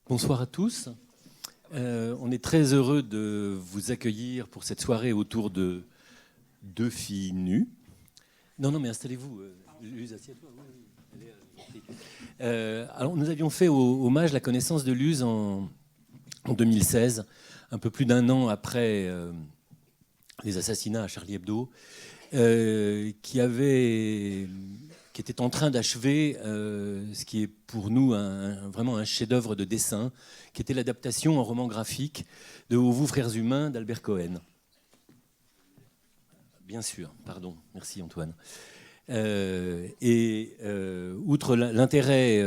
Bonsoir à tous. On est très heureux de vous accueillir pour cette soirée autour de deux filles nues. Non, mais installez-vous. Luz, assieds-toi. Alors, nous avions fait au hommage la connaissance de Luz en 2016, un peu plus d'un an après les assassinats à Charlie Hebdo, qui était en train d'achever ce qui est pour nous vraiment un chef-d'œuvre de dessin, qui était l'adaptation en roman graphique de Ô vous, frères humains d'Albert Cohen. Bien sûr, pardon, merci Antoine. Outre l'intérêt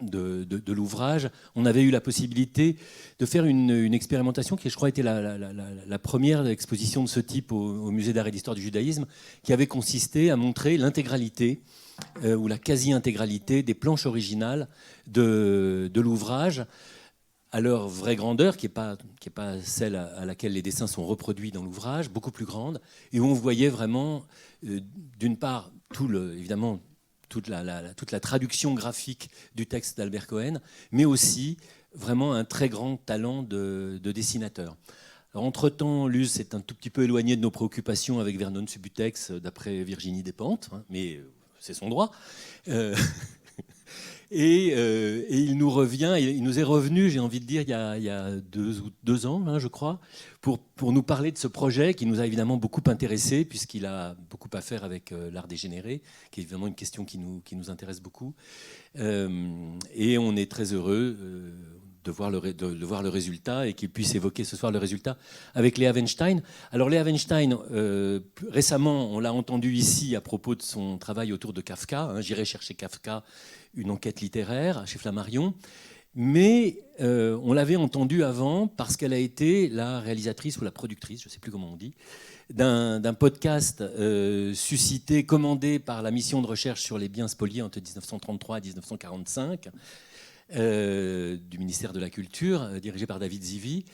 de l'ouvrage, on avait eu la possibilité de faire une expérimentation qui, je crois, était la première exposition de ce type au Musée d'art et d'histoire du judaïsme, qui avait consisté à montrer l'intégralité ou la quasi-intégralité des planches originales de l'ouvrage à leur vraie grandeur, qui n'est pas celle à laquelle les dessins sont reproduits dans l'ouvrage, beaucoup plus grande, et où on voyait vraiment, d'une part, évidemment, toute la traduction graphique du texte d'Albert Cohen, mais aussi vraiment un très grand talent de dessinateur. Alors, entre-temps, Luz s'est un tout petit peu éloigné de nos préoccupations avec Vernon Subutex, d'après Virginie Despentes, hein, mais c'est son droit. Et il nous est revenu, j'ai envie de dire, il y a deux ans, hein, je crois, pour nous parler de ce projet qui nous a évidemment beaucoup intéressés, puisqu'il a beaucoup à faire avec l'art dégénéré, qui est évidemment une question qui nous intéresse beaucoup. Et on est très heureux de voir le résultat et qu'il puisse évoquer ce soir le résultat avec Léa Weinstein. Alors Léa Weinstein, récemment, on l'a entendu ici à propos de son travail autour de Kafka, hein, J'irai chercher Kafka, une enquête littéraire chez Flammarion. Mais on l'avait entendue avant parce qu'elle a été la réalisatrice ou la productrice, je ne sais plus comment on dit, d'un podcast commandé par la mission de recherche sur les biens spoliés entre 1933 et 1945, du ministère de la Culture, dirigé par David Zivie,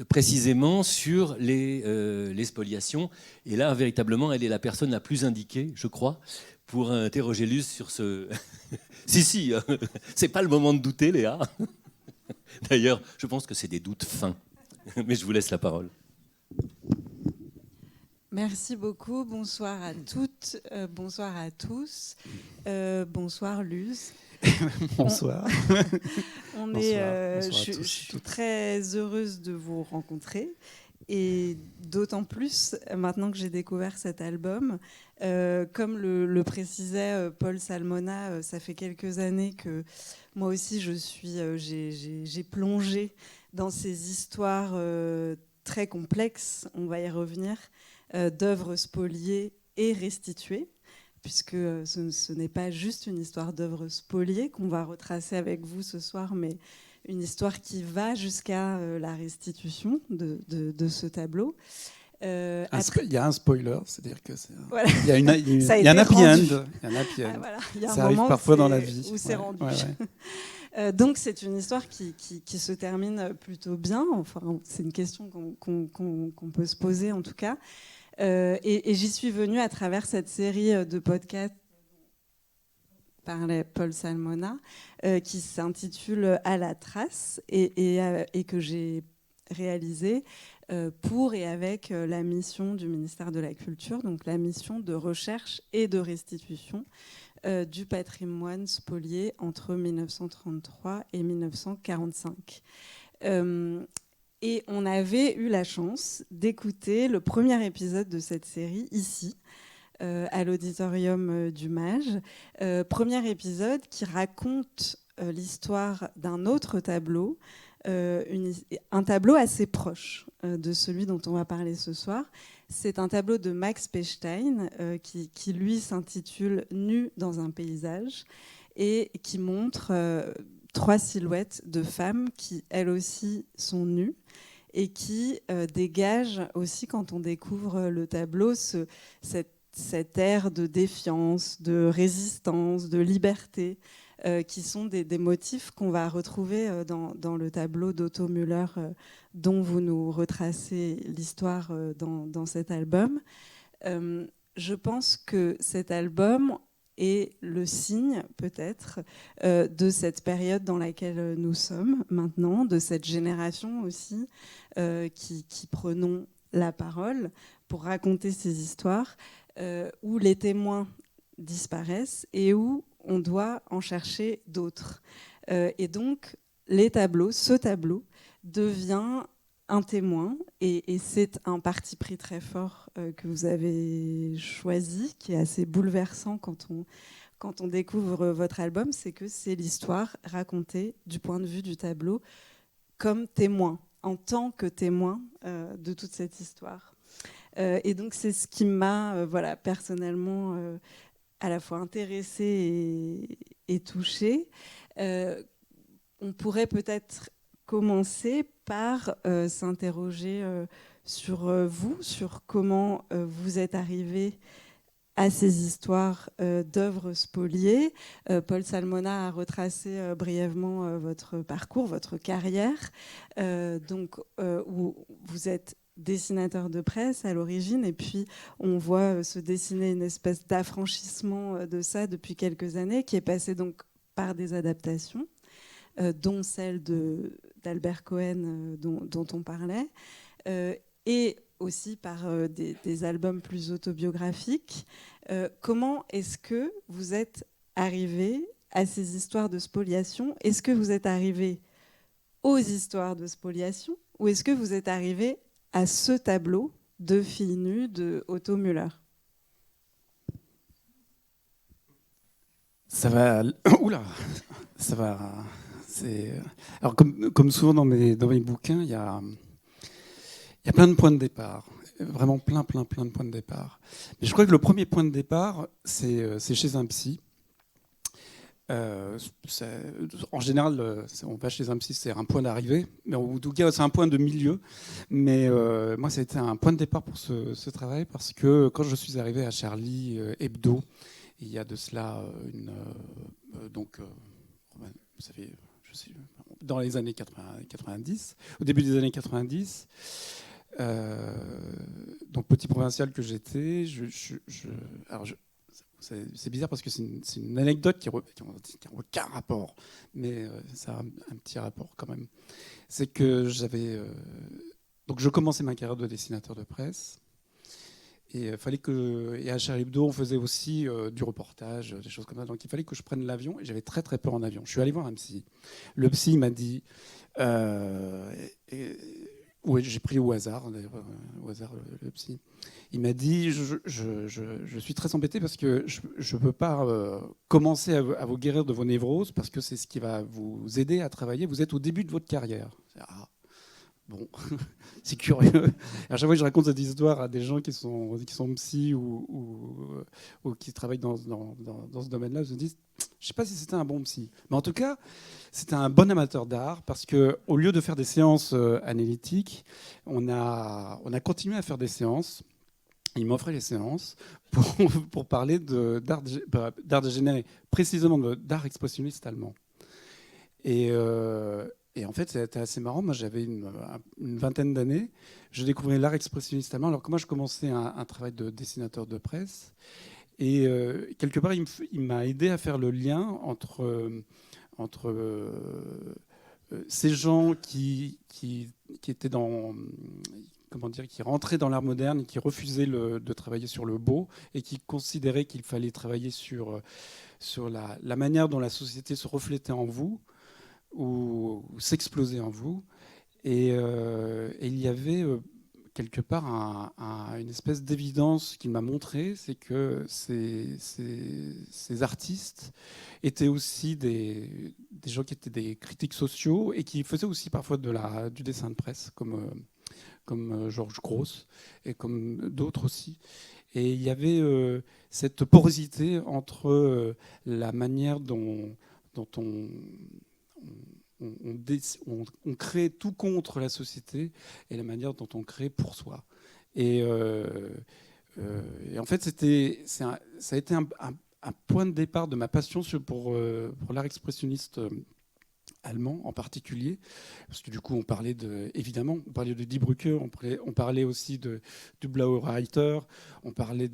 précisément sur les spoliations. Et là, véritablement, elle est la personne la plus indiquée, je crois, pour interroger Luz sur ce... si, c'est pas le moment de douter, Léa. D'ailleurs, je pense que c'est des doutes fins. Mais je vous laisse la parole. Merci beaucoup. Bonsoir à toutes, bonsoir à tous. Bonsoir Luz. Bonsoir. Je suis très heureuse de vous rencontrer. Et d'autant plus, maintenant que j'ai découvert cet album, comme le précisait Paul Salmona, ça fait quelques années que moi aussi j'ai plongé dans ces histoires très complexes, on va y revenir, d'œuvres spoliées et restituées, puisque ce n'est pas juste une histoire d'œuvres spoliées qu'on va retracer avec vous ce soir, mais une histoire qui va jusqu'à la restitution de ce tableau. Il y a un spoiler, c'est-à-dire que voilà. Il y a un happy end. Il y a ça arrive parfois dans la vie. Où c'est rendu. Donc c'est une histoire qui se termine plutôt bien. Enfin, c'est une question qu'on peut se poser en tout cas. Et j'y suis venue à travers cette série de podcasts par Paul Salmona, qui s'intitule À la trace et que j'ai réalisé pour et avec la mission du ministère de la Culture, donc la mission de recherche et de restitution du patrimoine spolié entre 1933 et 1945. Et on avait eu la chance d'écouter le premier épisode de cette série ici, à l'auditorium du Mage. Premier épisode qui raconte l'histoire d'un autre tableau, un tableau assez proche de celui dont on va parler ce soir. C'est un tableau de Max Pechstein qui lui s'intitule « Nu dans un paysage » et qui montre 3 silhouettes de femmes qui, elles aussi, sont nues et qui dégagent aussi, quand on découvre le tableau, cet air de défiance, de résistance, de liberté, qui sont des motifs qu'on va retrouver dans le tableau d'Otto Müller, dont vous nous retracez l'histoire dans cet album. Je pense que cet album, est le signe, peut-être, de cette période dans laquelle nous sommes maintenant, de cette génération aussi, qui prenons la parole pour raconter ces histoires, où les témoins disparaissent et où on doit en chercher d'autres. Et donc, ce tableau devient un témoin, et c'est un parti pris très fort que vous avez choisi, qui est assez bouleversant quand on découvre votre album, c'est que c'est l'histoire racontée du point de vue du tableau comme témoin, en tant que témoin de toute cette histoire. Et donc c'est ce qui m'a personnellement à la fois intéressée et touchée. On pourrait peut-être commencer par s'interroger sur vous, sur comment vous êtes arrivé à ces histoires d'œuvres spoliées. Paul Salmona a retracé brièvement votre parcours, votre carrière, où vous êtes dessinateur de presse à l'origine, et puis on voit se dessiner une espèce d'affranchissement de ça depuis quelques années, qui est passé donc par des adaptations, dont celle d'Albert Cohen dont on parlait, et aussi par des albums plus autobiographiques. Comment est-ce que vous êtes arrivé à ces histoires de spoliation? Est-ce que vous êtes arrivé aux histoires de spoliation, ou est-ce que vous êtes arrivé à ce tableau de filles nues de Otto Müller? Ça va... Oula, ça va... Alors, comme souvent dans mes bouquins, il y a plein de points de départ, vraiment plein de points de départ. Mais je crois que le premier point de départ, c'est chez un psy. En général, on va chez un psy, c'est un point d'arrivée, mais en tout cas, c'est un point de milieu. Mais moi, ça a été un point de départ pour ce travail, parce que quand je suis arrivé à Charlie Hebdo, il y a de cela vous savez, dans les années 90, au début des années 90, donc petit provincial que j'étais, c'est bizarre parce que c'est une anecdote qui n'a aucun rapport, mais ça a un petit rapport quand même. C'est que donc je commençais ma carrière de dessinateur de presse. Et à Charlie Hebdo, on faisait aussi du reportage, des choses comme ça. Donc il fallait que je prenne l'avion, et j'avais très peur en avion. Je suis allé voir un psy. Le psy m'a dit, j'ai pris au hasard, d'ailleurs, le psy. Il m'a dit, je suis très embêté parce que je ne peux pas commencer à vous guérir de vos névroses, parce que c'est ce qui va vous aider à travailler. Vous êtes au début de votre carrière. Bon, c'est curieux. À chaque fois que je raconte cette histoire à des gens qui sont psy ou qui travaillent dans ce domaine-là, ils se disent, je ne sais pas si c'était un bon psy. Mais en tout cas, c'était un bon amateur d'art, parce qu'au lieu de faire des séances analytiques, on a continué à faire des séances. Il m'offrait les séances pour parler d'art dégénéré, précisément d'art expressionniste allemand. Et en fait, c'était assez marrant. Moi, j'avais une vingtaine d'années. Je découvrais l'art expressionniste allemand, alors que moi, je commençais un travail de dessinateur de presse. Et quelque part, il m'a aidé à faire le lien entre ces gens qui étaient qui rentraient dans l'art moderne et qui refusaient de travailler sur le beau, et qui considéraient qu'il fallait travailler sur la manière dont la société se reflétait en vous, ou s'exploser en vous. Et il y avait quelque part une espèce d'évidence qu'il m'a montré, c'est que ces artistes étaient aussi des gens qui étaient des critiques sociaux, et qui faisaient aussi parfois du dessin de presse, comme Georges Grosz, et comme d'autres aussi. Et il y avait cette porosité entre la manière dont on crée tout contre la société, et la manière dont on crée pour soi. Et en fait, ça a été un point de départ de ma passion pour l'art expressionniste allemand en particulier, parce que du coup on parlait évidemment, on parlait de Die Brücke, on parlait aussi de Blaue Reiter, on parlait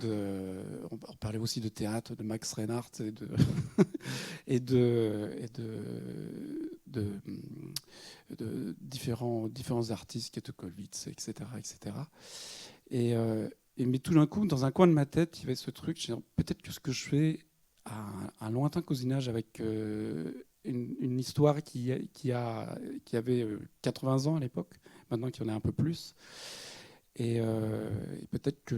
aussi de théâtre, de Max Reinhardt et de différents artistes, Kato-Kollwitz, etc., etc. Mais tout d'un coup, dans un coin de ma tête, il y avait ce truc, peut-être que ce que je fais a un lointain cousinage avec une histoire qui avait 80 ans à l'époque, maintenant qu'il y en a un peu plus. Et peut-être que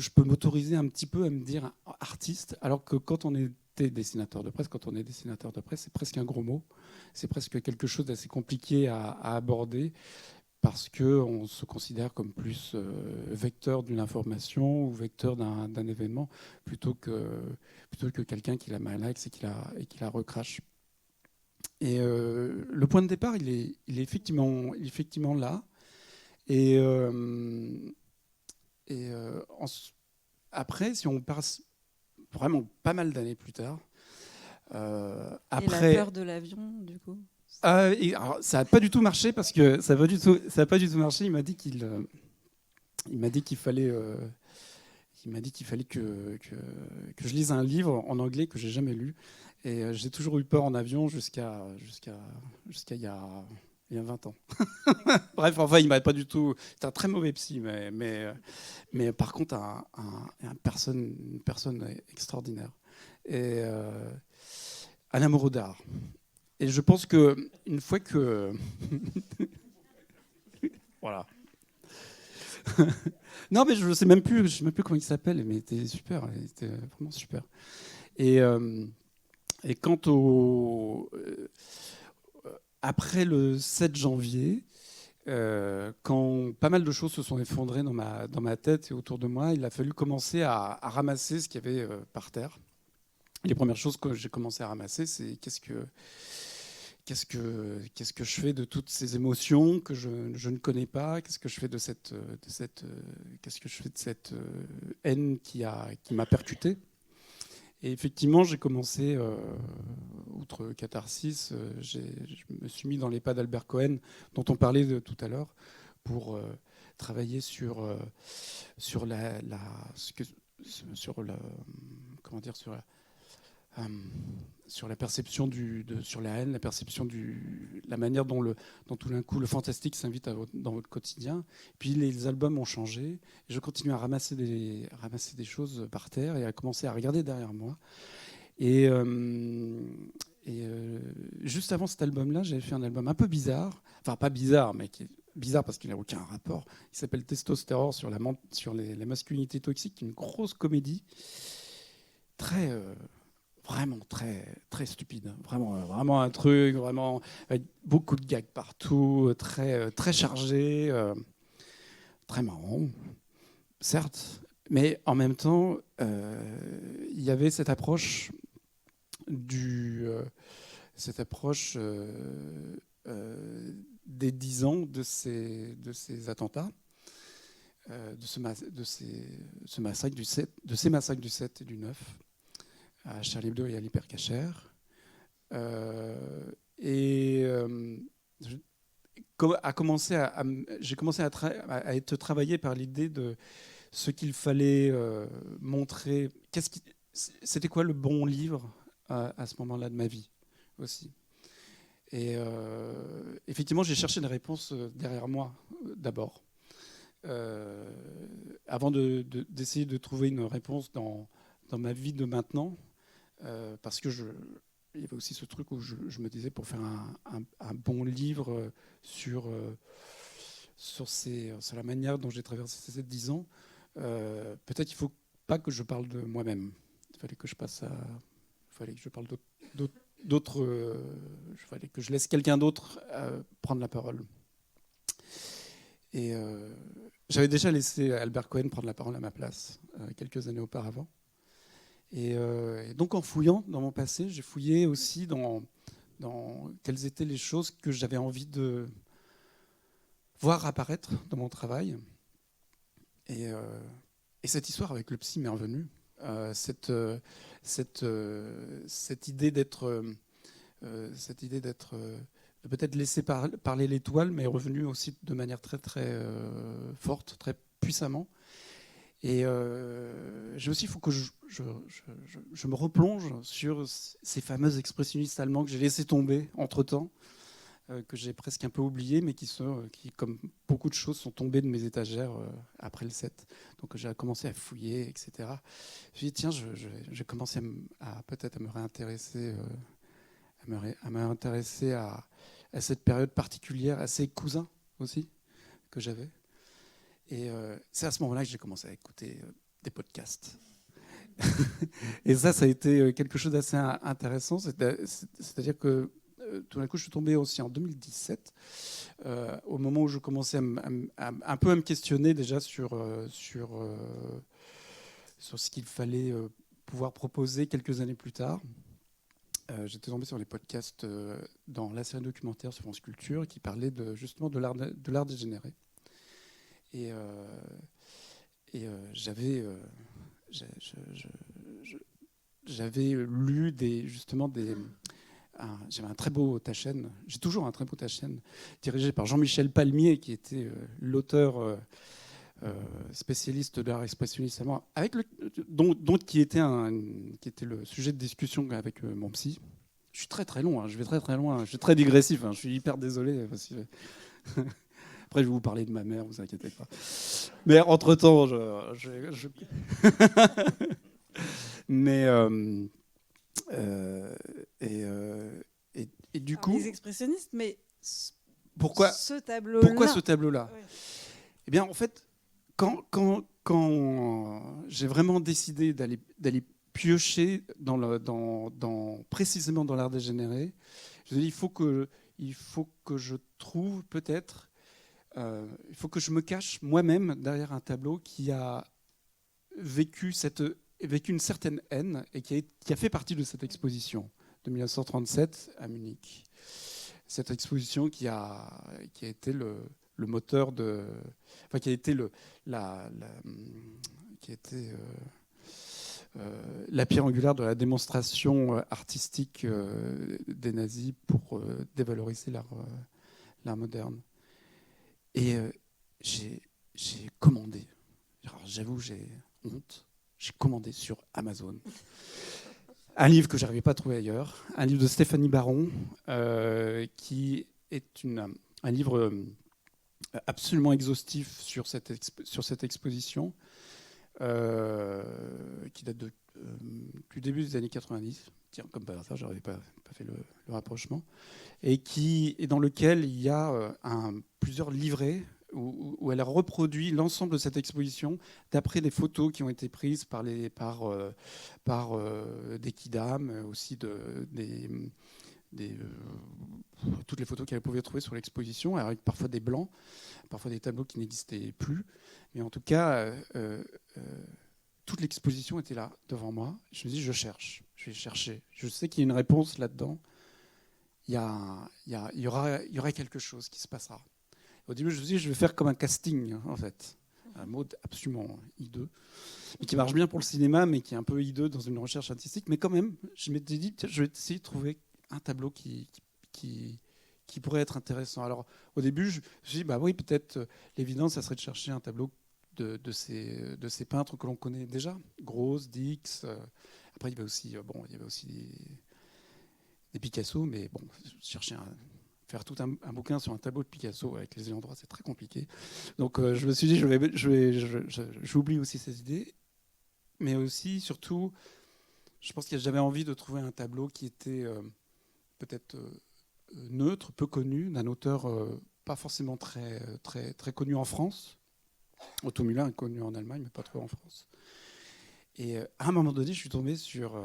je peux m'autoriser un petit peu à me dire artiste, alors que quand on était dessinateur de presse, c'est presque un gros mot. C'est presque quelque chose d'assez compliqué à aborder, parce qu'on se considère comme plus vecteur d'une information ou vecteur d'un événement, plutôt que quelqu'un qui la malaxe et qui la recrache. Et le point de départ, il est effectivement là. Et après, si on passe vraiment pas mal d'années plus tard, après... Et la peur de l'avion, du coup alors, ça n'a pas du tout marché, parce que ça n'a pas du tout marché. Il m'a dit qu'il fallait que je lise un livre en anglais que j'ai jamais lu. Et j'ai toujours eu peur en avion jusqu'à il y a 20 ans. Bref, enfin, il m'a pas du tout. C'est un très mauvais psy, mais par contre, une personne extraordinaire. Et un amoureux d'art. Et je pense qu'une fois que... voilà. Non, mais je ne sais même plus comment il s'appelle, mais il était super, il était vraiment super. Et quant après le 7 janvier, quand pas mal de choses se sont effondrées dans ma tête et autour de moi, il a fallu commencer à ramasser ce qu'il y avait par terre. Les premières choses que j'ai commencé à ramasser, c'est qu'est-ce que je fais de toutes ces émotions que je ne connais pas? Qu'est-ce que je fais de cette haine qui m'a percuté? Et effectivement, j'ai commencé, outre Catharsis, je me suis mis dans les pas d'Albert Cohen, dont on parlait tout à l'heure, pour travailler sur la perception sur la haine, la perception la manière dont tout d'un coup le fantastique s'invite dans votre quotidien. Puis les albums ont changé. Et je continue à ramasser des choses par terre et à commencer à regarder derrière moi. Et juste avant cet album-là, j'avais fait un album un peu bizarre. Enfin, pas bizarre, mais qui est bizarre parce qu'il n'a aucun rapport. Il s'appelle Testostérone sur la masculinité toxique, une grosse comédie vraiment très, très stupide. Vraiment un truc, vraiment, avec beaucoup de gags partout, très, très chargé, très marrant, certes. Mais en même temps, il y avait cette approche des 10 ans de ces attentats, de ces massacres du 7 et du 9. À Charlie Hebdo et à l'Hypercacher. J'ai commencé à être travaillé par l'idée de ce qu'il fallait montrer. C'était quoi le bon livre à ce moment-là de ma vie aussi. Et effectivement, j'ai cherché des réponses derrière moi d'abord, avant d'essayer de trouver une réponse dans ma vie de maintenant. Parce que il y avait aussi ce truc où je me disais, pour faire un bon livre sur la manière dont j'ai traversé ces 10 ans, peut-être il ne faut pas que je parle de moi-même. Il fallait que je parle d'autres. Il fallait que je laisse quelqu'un d'autre prendre la parole. Et j'avais déjà laissé Albert Cohen prendre la parole à ma place quelques années auparavant. Et donc en fouillant dans mon passé, j'ai fouillé aussi dans quelles étaient les choses que j'avais envie de voir apparaître dans mon travail. Et cette histoire avec le psy m'est revenue. Cette idée d'être cette idée de peut-être laisser parler l'étoile, mais est revenue aussi de manière très très forte, très puissamment. Et il faut que je me replonge sur ces fameux expressionnistes allemands que j'ai laissés tomber entre-temps, que j'ai presque un peu oubliés, mais qui, comme beaucoup de choses, sont tombés de mes étagères après le 7. Donc j'ai commencé à fouiller, etc. Je me suis dit, tiens, j'ai commencé peut-être à me réintéresser, à cette période particulière, à ces cousins aussi que j'avais. Et c'est à ce moment-là que j'ai commencé à écouter des podcasts. Et ça a été quelque chose d'assez intéressant. C'est-à-dire que tout d'un coup, je suis tombé aussi en 2017, au moment où je commençais un peu à me questionner déjà sur ce qu'il fallait pouvoir proposer quelques années plus tard. J'étais tombé sur les podcasts dans la série documentaire sur France Culture qui parlait justement de l'art dégénéré. Et j'avais lu j'avais un très beau Taschen, j'ai toujours un très beau Taschen, dirigé par Jean-Michel Palmier, qui était l'auteur spécialiste de l'art expressionniste allemand, qui était le sujet de discussion avec mon psy. Je suis très très long, je vais très très loin, je suis très digressif, je suis hyper désolé. Après, je vais vous parler de ma mère, vous inquiétez pas. Mais entre-temps, Mais et du coup, les expressionnistes, mais pourquoi ce tableau-là ouais. Eh bien, en fait, quand j'ai vraiment décidé d'aller piocher précisément dans l'art dégénéré, je me dis il faut que je trouve peut-être. Il faut que je me cache moi-même derrière un tableau qui a vécu une certaine haine et qui a fait partie de cette exposition de 1937 à Munich. Cette exposition qui a été le moteur qui a été la pierre angulaire de la démonstration artistique des nazis pour dévaloriser l'art moderne. Et j'ai commandé, alors, j'avoue, j'ai honte, j'ai commandé sur Amazon un livre que je n'arrivais pas à trouver ailleurs, un livre de Stéphanie Baron, qui est un livre absolument exhaustif sur cette exposition, qui date du début des années 90. Tiens, comme par hasard, je n'avais pas fait le rapprochement. Et dans lequel il y a plusieurs livrets où elle a reproduit l'ensemble de cette exposition d'après des photos qui ont été prises par des kidam, aussi toutes les photos qu'elle pouvait trouver sur l'exposition, avec parfois des blancs, parfois des tableaux qui n'existaient plus. Mais en tout cas, toute l'exposition était là, devant moi. Je me dis, je vais chercher. Je sais qu'il y a une réponse là-dedans. Il y aura quelque chose qui se passera. Au début, je me suis dit, je vais faire comme un casting, en fait. Un mot absolument hideux, mais qui marche bien pour le cinéma, mais qui est un peu hideux dans une recherche artistique. Mais quand même, je m'étais dit, je vais essayer de trouver un tableau qui pourrait être intéressant. Alors, au début, je me suis dit, bah oui, peut-être l'évident, ça serait de chercher un tableau de ces peintres que l'on connaît déjà. Gross, Dix. Après, il y avait aussi des Picasso, mais bon, faire tout un bouquin sur un tableau de Picasso avec les ayants droit, c'est très compliqué. Donc je me suis dit, j'oublie aussi ces idées, mais aussi, surtout, je pense que j'avais envie de trouver un tableau qui était peut-être neutre, peu connu, d'un auteur pas forcément très, très, très connu en France. Otto Müller est connu en Allemagne, mais pas trop en France. Et à un moment donné, je suis tombé sur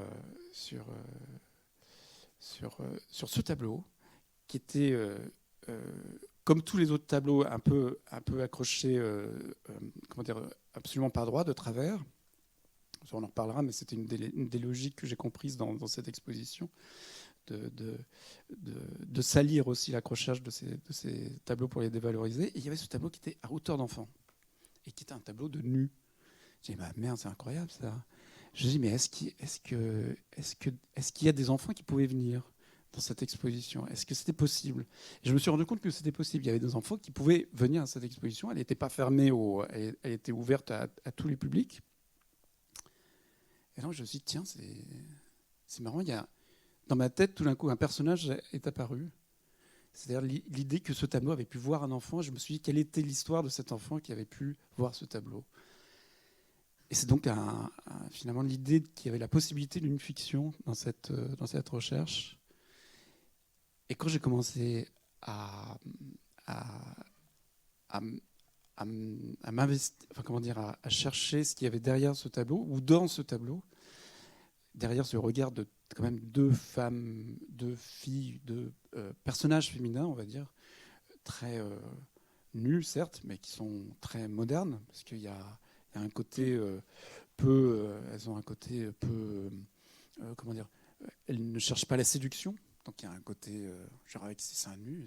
ce tableau qui était, comme tous les autres tableaux, un peu accroché, absolument pas droit, de travers. On en reparlera, mais c'était une des logiques que j'ai comprises dans cette exposition, de salir aussi l'accrochage de ces tableaux pour les dévaloriser. Et il y avait ce tableau qui était à hauteur d'enfant, et qui était un tableau de nu. J'ai dit, bah merde, c'est incroyable ça. Je me dis, mais est-ce qu'il y a des enfants qui pouvaient venir dans cette exposition? Est-ce que c'était possible? Et je me suis rendu compte que c'était possible. Il y avait des enfants qui pouvaient venir à cette exposition. Elle n'était pas fermée, elle était ouverte à tous les publics. Et donc je me suis dit, tiens, c'est marrant, dans ma tête, tout d'un coup, un personnage est apparu. C'est-à-dire l'idée que ce tableau avait pu voir un enfant. Je me suis dit, quelle était l'histoire de cet enfant qui avait pu voir ce tableau? Et c'est donc finalement l'idée qu'il y avait la possibilité d'une fiction dans cette recherche. Et quand j'ai commencé à m'investir, enfin, comment dire, à chercher ce qu'il y avait derrière ce tableau, ou dans ce tableau, derrière ce regard de quand même deux femmes, deux filles, deux personnages féminins, on va dire, très nus, certes, mais qui sont très modernes, parce qu'il y a un côté elles ont un côté peu, comment dire, elles ne cherchent pas la séduction, donc il y a un côté, genre avec ces seins nus,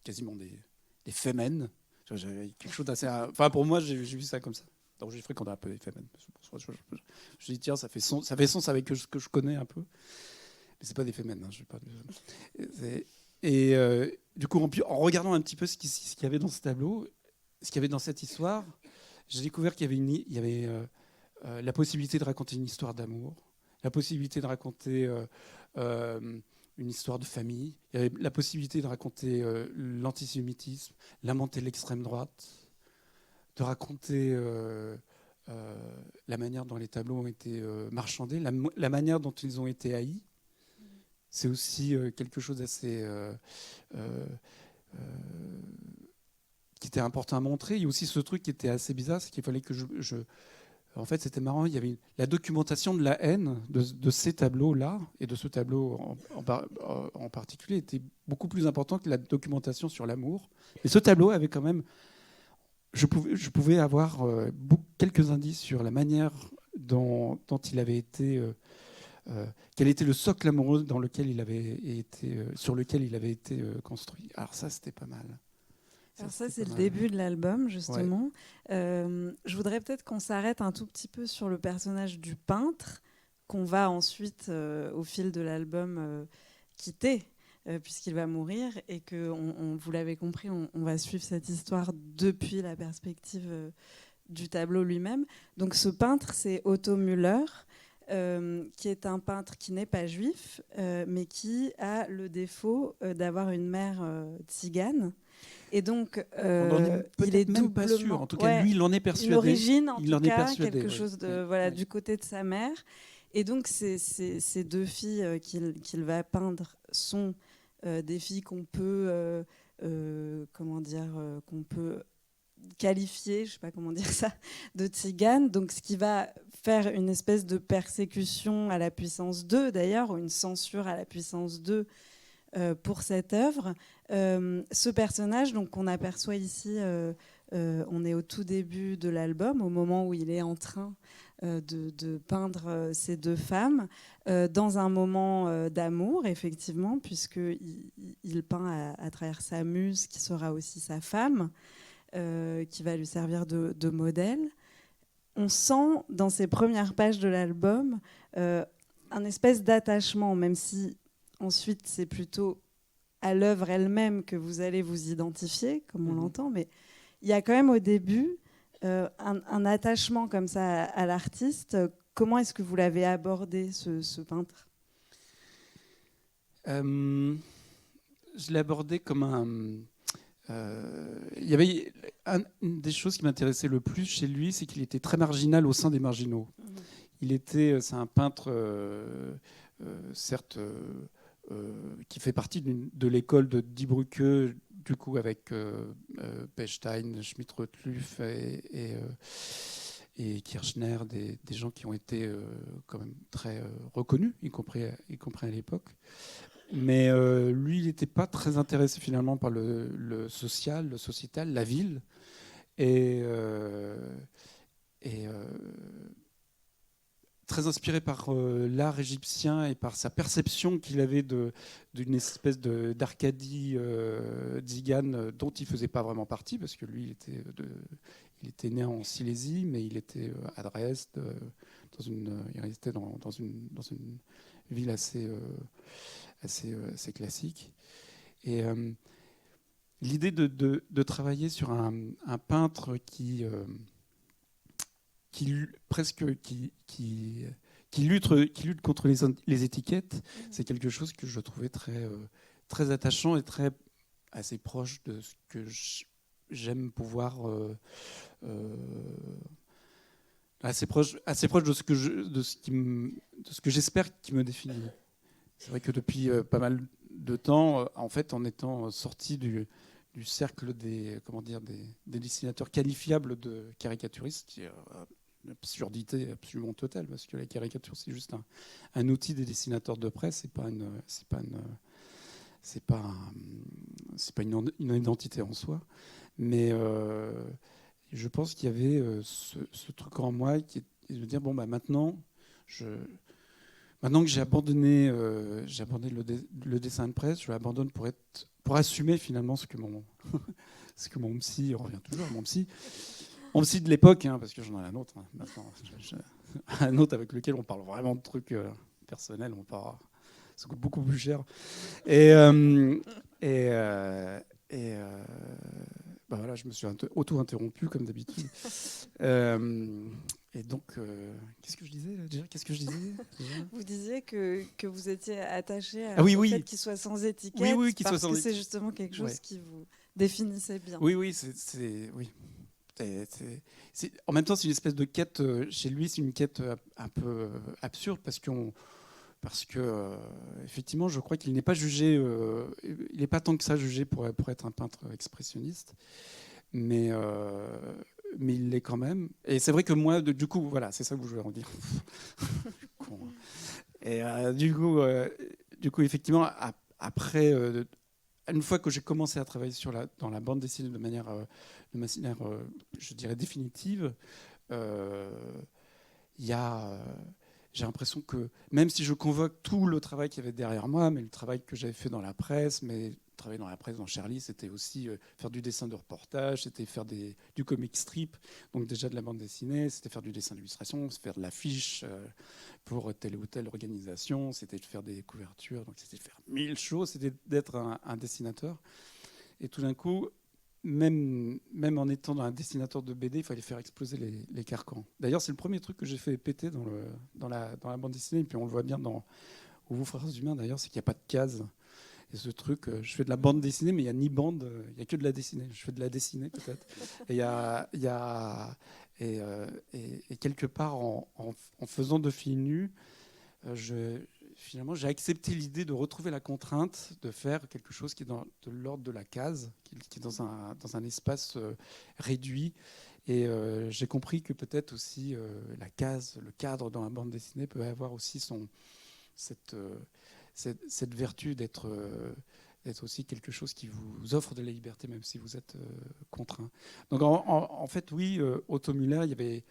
quasiment des femmes. J'avais quelque chose d'assez, enfin pour moi j'ai vu ça comme ça. Donc j'ai fréquenté un peu les femmes. Je me suis dit tiens, ça fait sens avec ce que je connais un peu, mais c'est pas des femmes. Hein, je sais pas. Et du coup en regardant un petit peu ce qu'il y avait dans ce tableau, ce qu'il y avait dans cette histoire, j'ai découvert qu'il y avait la possibilité de raconter une histoire d'amour, la possibilité de raconter une histoire de famille, il y avait la possibilité de raconter l'antisémitisme, la montée de l'extrême droite, de raconter la manière dont les tableaux ont été marchandés, la manière dont ils ont été haïs. C'est aussi quelque chose d'assez... qui était important à montrer. Il y a aussi ce truc qui était assez bizarre, c'est qu'il fallait que en fait, c'était marrant, il y avait la documentation de la haine de ces tableaux-là, et de ce tableau en particulier, était beaucoup plus important que la documentation sur l'amour. Et ce tableau avait quand même... Je pouvais avoir quelques indices sur la manière dont il avait été... quel était le socle amoureux sur lequel il avait été construit. Alors ça, c'était pas mal. Alors ça, c'est le début de l'album, justement. Ouais. Je voudrais peut-être qu'on s'arrête un tout petit peu sur le personnage du peintre, qu'on va ensuite, au fil de l'album, quitter, puisqu'il va mourir, et que, vous l'avez compris, on va suivre cette histoire depuis la perspective du tableau lui-même. Donc ce peintre, c'est Otto Müller, qui est un peintre qui n'est pas juif, mais qui a le défaut d'avoir une mère tzigane. Et donc, il est même pas sûr. En tout cas, lui, il en est persuadé. L'origine, en tout cas, quelque chose de du côté de sa mère. Et donc, ces deux filles qu'il va peindre sont des filles qu'on peut, qu'on peut qualifier, je sais pas comment dire ça, de tziganes. Donc, ce qui va faire une espèce de persécution à la puissance 2, d'ailleurs, ou une censure à la puissance 2 pour cette œuvre. Ce personnage, donc, qu'on aperçoit ici, on est au tout début de l'album, au moment où il est en train de peindre ces deux femmes, dans un moment d'amour, effectivement, puisqu'il peint à travers sa muse, qui sera aussi sa femme, qui va lui servir de modèle. On sent, dans ces premières pages de l'album, un espèce d'attachement, même si ensuite c'est plutôt à l'œuvre elle-même que vous allez vous identifier, comme on l'entend, mais il y a quand même au début un attachement comme ça à l'artiste. Comment est-ce que vous l'avez abordé, ce peintre ? Je l'ai abordé comme il y avait une des choses qui m'intéressait le plus chez lui, c'est qu'il était très marginal au sein des marginaux. C'est un peintre, certes, qui fait partie de l'école de Die Brücke, du coup avec Pechstein, Schmidt-Rottluff et Kirchner, des gens qui ont été quand même très reconnus, y compris à l'époque. Mais lui, il n'était pas très intéressé finalement par le social, le sociétal, la ville. Et très inspiré par l'art égyptien et par sa perception qu'il avait d'une espèce d'Arcadie tzigane dont il ne faisait pas vraiment partie, parce que lui, il était né en Silésie, mais il était à Dresde, il restait dans une ville assez assez classique. Et l'idée de travailler sur un peintre qui lutte contre les étiquettes, c'est quelque chose que je trouvais très attachant et assez proche de ce que j'aime pouvoir assez proche de ce que j'espère qui me définit. C'est vrai que depuis pas mal de temps, en fait, en étant sorti du cercle des dessinateurs qualifiables de caricaturistes, qui est une absurdité absolument totale, parce que la caricature, c'est juste un outil des dessinateurs de presse, c'est pas une identité en soi. Mais je pense qu'il y avait ce truc en moi qui est de dire, bon, bah, maintenant que j'ai abandonné le dessin de presse, je l'abandonne pour assumer finalement ce que mon psy, on revient toujours à mon psy de l'époque, hein, parce que j'en ai un autre, hein, maintenant, un autre avec lequel on parle vraiment de trucs personnels, ça coûte beaucoup plus cher. Bah voilà, je me suis auto-interrompu comme d'habitude. Et donc, qu'est-ce que je disais déjà ? Vous disiez que vous étiez attaché au fait qu'il soit sans étiquette, parce que c'est justement quelque chose qui vous définissait bien. Oui. En même temps, c'est une espèce de quête. Chez lui, c'est une quête un peu absurde parce que effectivement, je crois qu'il n'est pas jugé. Il n'est pas tant que ça jugé pour être un peintre expressionniste, mais il l'est quand même. Et c'est vrai que moi, du coup, voilà, c'est ça que je voulais en dire. Et du coup, effectivement, après, une fois que j'ai commencé à travailler dans la bande dessinée de manière, je dirais, définitive, j'ai l'impression que même si je convoque tout le travail qu'il y avait derrière moi, mais le travail que j'avais fait dans la presse, travailler dans la presse, dans Charlie, c'était aussi faire du dessin de reportage, c'était faire du comic strip, donc déjà de la bande dessinée, c'était faire du dessin d'illustration, c'était faire de l'affiche pour telle ou telle organisation, c'était de faire des couvertures, donc c'était de faire 1000 choses, c'était d'être un dessinateur. Et tout d'un coup, même en étant un dessinateur de BD, il fallait faire exploser les carcans. D'ailleurs, c'est le premier truc que j'ai fait péter dans la bande dessinée, et puis on le voit bien dans Vous, frères humains, d'ailleurs, c'est qu'il n'y a pas de cases. Et ce truc, je fais de la bande dessinée, mais il n'y a ni bande, il n'y a que de la dessinée. Je fais de la dessinée, peut-être. Et quelque part, en faisant de filles nues, finalement, j'ai accepté l'idée de retrouver la contrainte de faire quelque chose qui est de l'ordre de la case, qui est dans un espace réduit. Et j'ai compris que peut-être aussi la case, le cadre dans la bande dessinée peut avoir aussi cette vertu d'être aussi quelque chose qui vous offre de la liberté, même si vous êtes contraint. Donc en fait, oui, Otto Müller, il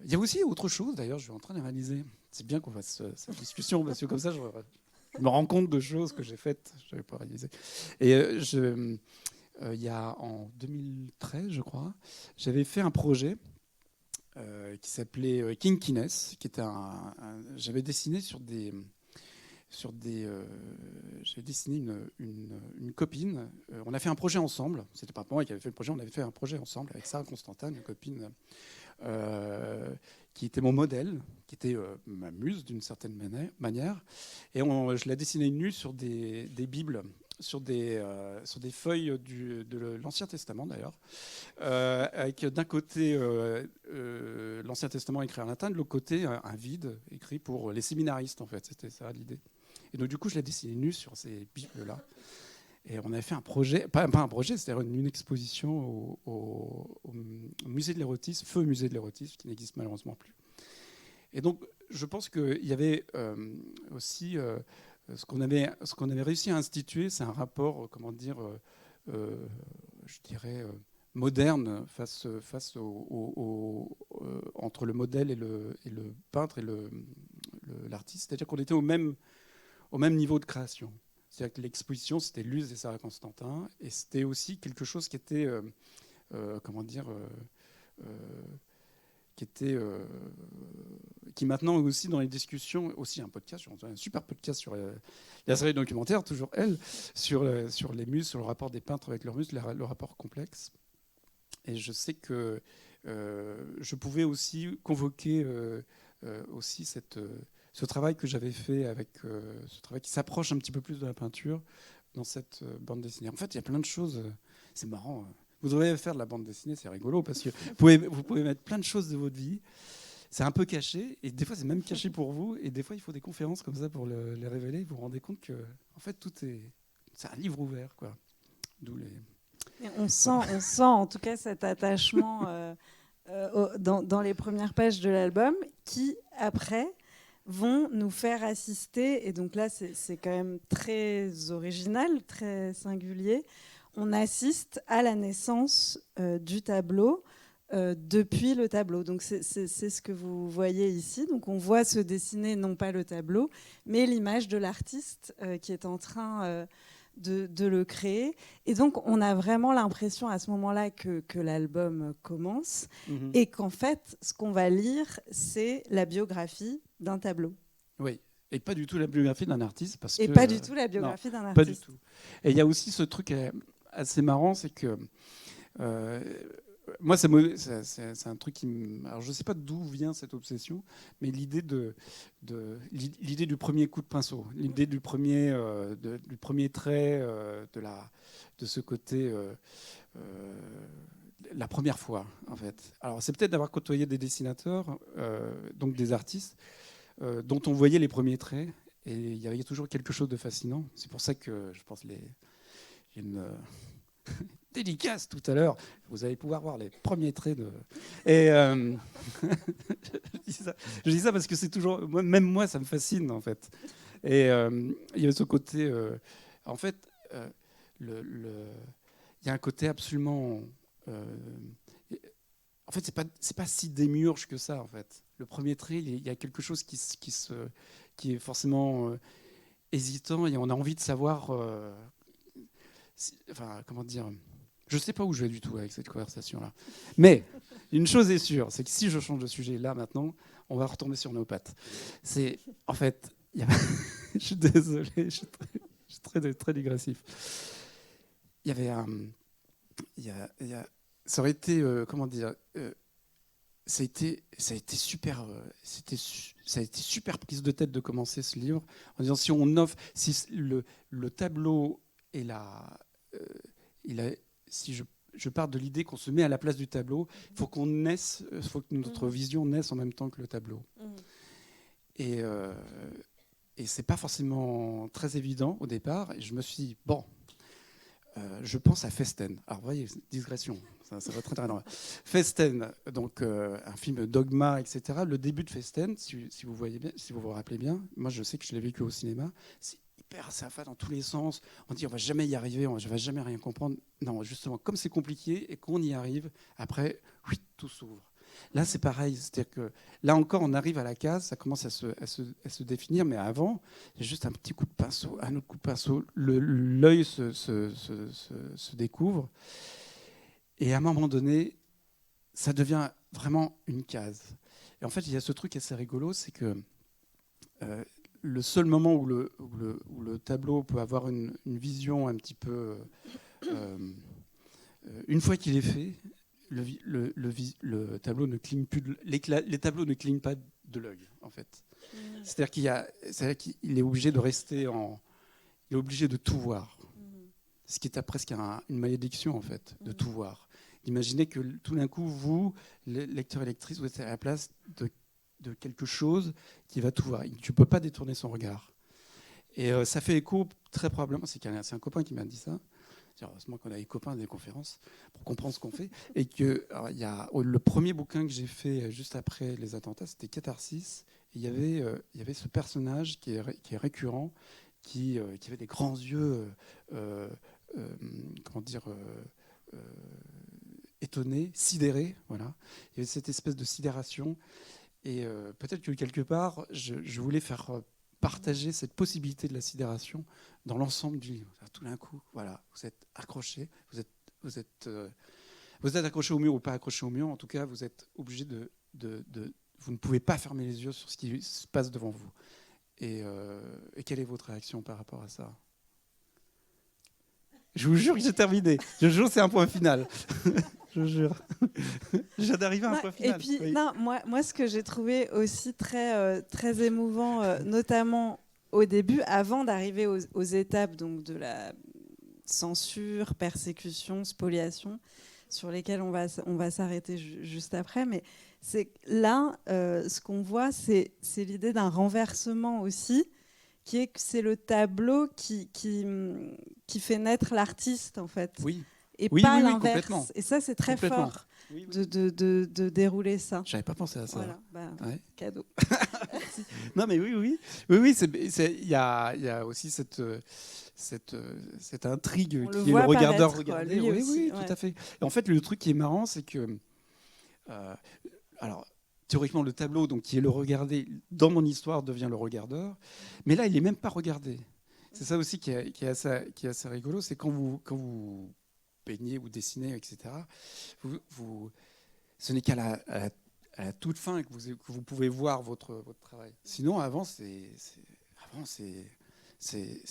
y a aussi autre chose, d'ailleurs, je suis en train de réaliser. C'est bien qu'on fasse cette discussion, parce que comme ça, je me rends compte de choses que j'ai faites, je n'avais pas réalisé. Et il y a en 2013, je crois, j'avais fait un projet qui s'appelait Kinkiness, qui était j'avais dessiné j'avais dessiné une copine. On a fait un projet ensemble. C'était pas moi qui avait fait le projet. On avait fait un projet ensemble avec Sarah Constantin, une copine qui était mon modèle, qui était ma muse d'une certaine manière. Et je la dessinais nue sur des bibles, sur des feuilles de l'Ancien Testament d'ailleurs, avec d'un côté l'Ancien Testament écrit en latin, de l'autre côté un vide écrit pour les séminaristes en fait. C'était ça l'idée. Et donc du coup je la dessinais nue sur ces bibles-là. Et on avait fait un projet, pas un projet, c'est-à-dire une exposition au musée de l'érotisme, Feu musée de l'érotisme, qui n'existe malheureusement plus. Et donc, je pense qu'il y avait aussi ce qu'on avait réussi à instituer, c'est un rapport, je dirais, moderne entre le modèle et le peintre et l'artiste. C'est-à-dire qu'on était au même niveau de création. C'est-à-dire que l'exposition, c'était Luz et Sarah Constantin, et c'était aussi quelque chose qui était, qui maintenant est aussi dans les discussions, aussi un super podcast sur la série documentaire, toujours elle, sur les muses, sur le rapport des peintres avec leurs muses, le rapport complexe. Et je sais que je pouvais aussi convoquer aussi ce travail que j'avais fait avec ce travail qui s'approche un petit peu plus de la peinture dans cette bande dessinée. En fait, il y a plein de choses. C'est marrant. Vous devriez faire de la bande dessinée, c'est rigolo parce que vous pouvez mettre plein de choses de votre vie. C'est un peu caché et des fois c'est même caché pour vous. Et des fois il faut des conférences comme ça pour les révéler. Vous vous rendez compte que en fait c'est un livre ouvert, quoi. D'où les. On sent en tout cas cet attachement dans les premières pages de l'album qui, après, vont nous faire assister, et donc là c'est quand même très original, très singulier, on assiste à la naissance du tableau depuis le tableau. Donc c'est ce que vous voyez ici. Donc on voit se dessiner non pas le tableau, mais l'image de l'artiste qui est en train de le créer. Et donc, on a vraiment l'impression à ce moment-là que l'album commence et qu'en fait, ce qu'on va lire, c'est la biographie d'un tableau. Oui, et pas du tout la biographie d'un artiste. Et pas du tout la biographie d'un artiste. Pas du tout. Et il y a aussi ce truc assez marrant, c'est que moi, c'est un truc qui alors, je ne sais pas d'où vient cette obsession, mais l'idée l'idée du premier coup de pinceau, l'idée du premier trait, de ce côté, la première fois, en fait. Alors, c'est peut-être d'avoir côtoyé des dessinateurs, donc des artistes, dont on voyait les premiers traits, et il y avait toujours quelque chose de fascinant. C'est pour ça que je pense il y a une dédicace tout à l'heure. Vous allez pouvoir voir les premiers traits de. Et je dis ça parce que c'est toujours, même moi, ça me fascine en fait. Et il y a ce côté, en fait, il y a un côté absolument. En fait, c'est pas si démiurge que ça en fait. Le premier trait, il y a quelque chose qui est forcément hésitant et on a envie de savoir. Enfin, comment dire. Je ne sais pas où je vais du tout avec cette conversation-là. Mais une chose est sûre, c'est que si je change de sujet là, maintenant, on va retomber sur nos pattes. C'est, en fait, je suis désolé, je suis très digressif. Il y avait ça aurait été, comment dire, ça a été super, ça a été super prise de tête de commencer ce livre en disant si on offre, si le tableau est là, si je pars de l'idée qu'on se met à la place du tableau, il faut faut que notre vision naisse en même temps que le tableau. Et c'est pas forcément très évident au départ. Et je me suis dit, bon, je pense à Festen. Alors, vous voyez, digression, ça va très loin. Festen, donc un film Dogma, etc. Le début de Festen, si vous voyez bien, si vous vous rappelez bien, moi je sais que je l'ai vécu au cinéma, c'est hyper sympa dans tous les sens. On dit on va jamais y arriver, je vais jamais rien comprendre. Non, justement, comme c'est compliqué et qu'on y arrive, après, oui, tout s'ouvre. Là, c'est pareil, c'est-à-dire que là encore, on arrive à la case, ça commence à se définir, mais avant, il y a juste un petit coup de pinceau, un autre coup de pinceau, l'œil se découvre, et à un moment donné, ça devient vraiment une case. Et en fait, il y a ce truc assez rigolo, c'est que le seul moment où le tableau peut avoir une vision un petit peu... une fois qu'il est fait, le tableau ne cligne plus les tableaux ne clignent pas de l'œil, en fait. C'est-à-dire qu'il est obligé de rester il est obligé de tout voir. Ce qui est presque une malédiction, en fait, de tout voir. Imaginez que tout d'un coup, vous, lecteur et lectrice, vous êtes à la place de quelque chose qui va tout voir. Tu ne peux pas détourner son regard. Et ça fait écho, très probablement, c'est un copain qui m'a dit ça. Heureusement qu'on a des copains à des conférences pour comprendre ce qu'on fait. Et que le premier bouquin que j'ai fait juste après les attentats, c'était Catharsis. Et il y avait ce personnage qui est récurrent, qui avait des grands yeux, comment dire, étonnés, sidérés. Voilà. Il y avait cette espèce de sidération. Et peut-être que quelque part, je voulais faire partager cette possibilité de la sidération dans l'ensemble du livre. Tout d'un coup, voilà, vous êtes accroché, vous êtes accroché au mur ou pas accroché au mur, en tout cas, vous êtes obligé vous ne pouvez pas fermer les yeux sur ce qui se passe devant vous. Et quelle est votre réaction par rapport à ça ? Je vous jure que j'ai terminé. Je vous jure, c'est un point final. Je vous jure. Je viens d'arriver à un point final. Et puis, oui. non, moi, ce que j'ai trouvé aussi très émouvant, notamment au début, avant d'arriver aux étapes donc, de la censure, persécution, spoliation, sur lesquelles on va s'arrêter juste après, mais c'est là, ce qu'on voit, c'est l'idée d'un renversement aussi, qui est que c'est le tableau qui fait naître l'artiste, en fait. Oui. Et oui, pas oui, l'inverse. Et ça, c'est très fort de dérouler ça. J'avais pas pensé à ça. Voilà, ouais. Cadeau. Non, mais oui, il y a aussi cette intrigue On qui le est le voit regardeur paraître, regardé. lui Oui, aussi, tout à fait. Et en fait, le truc qui est marrant, c'est que alors théoriquement, le tableau, donc qui est le regardé, dans mon histoire devient le regardeur, mais là, il est même pas regardé. C'est ça aussi qui est assez rigolo, c'est quand vous peignez ou dessinez, etc. Ce n'est qu'à la toute fin que vous pouvez voir votre travail. Sinon, avant, c'est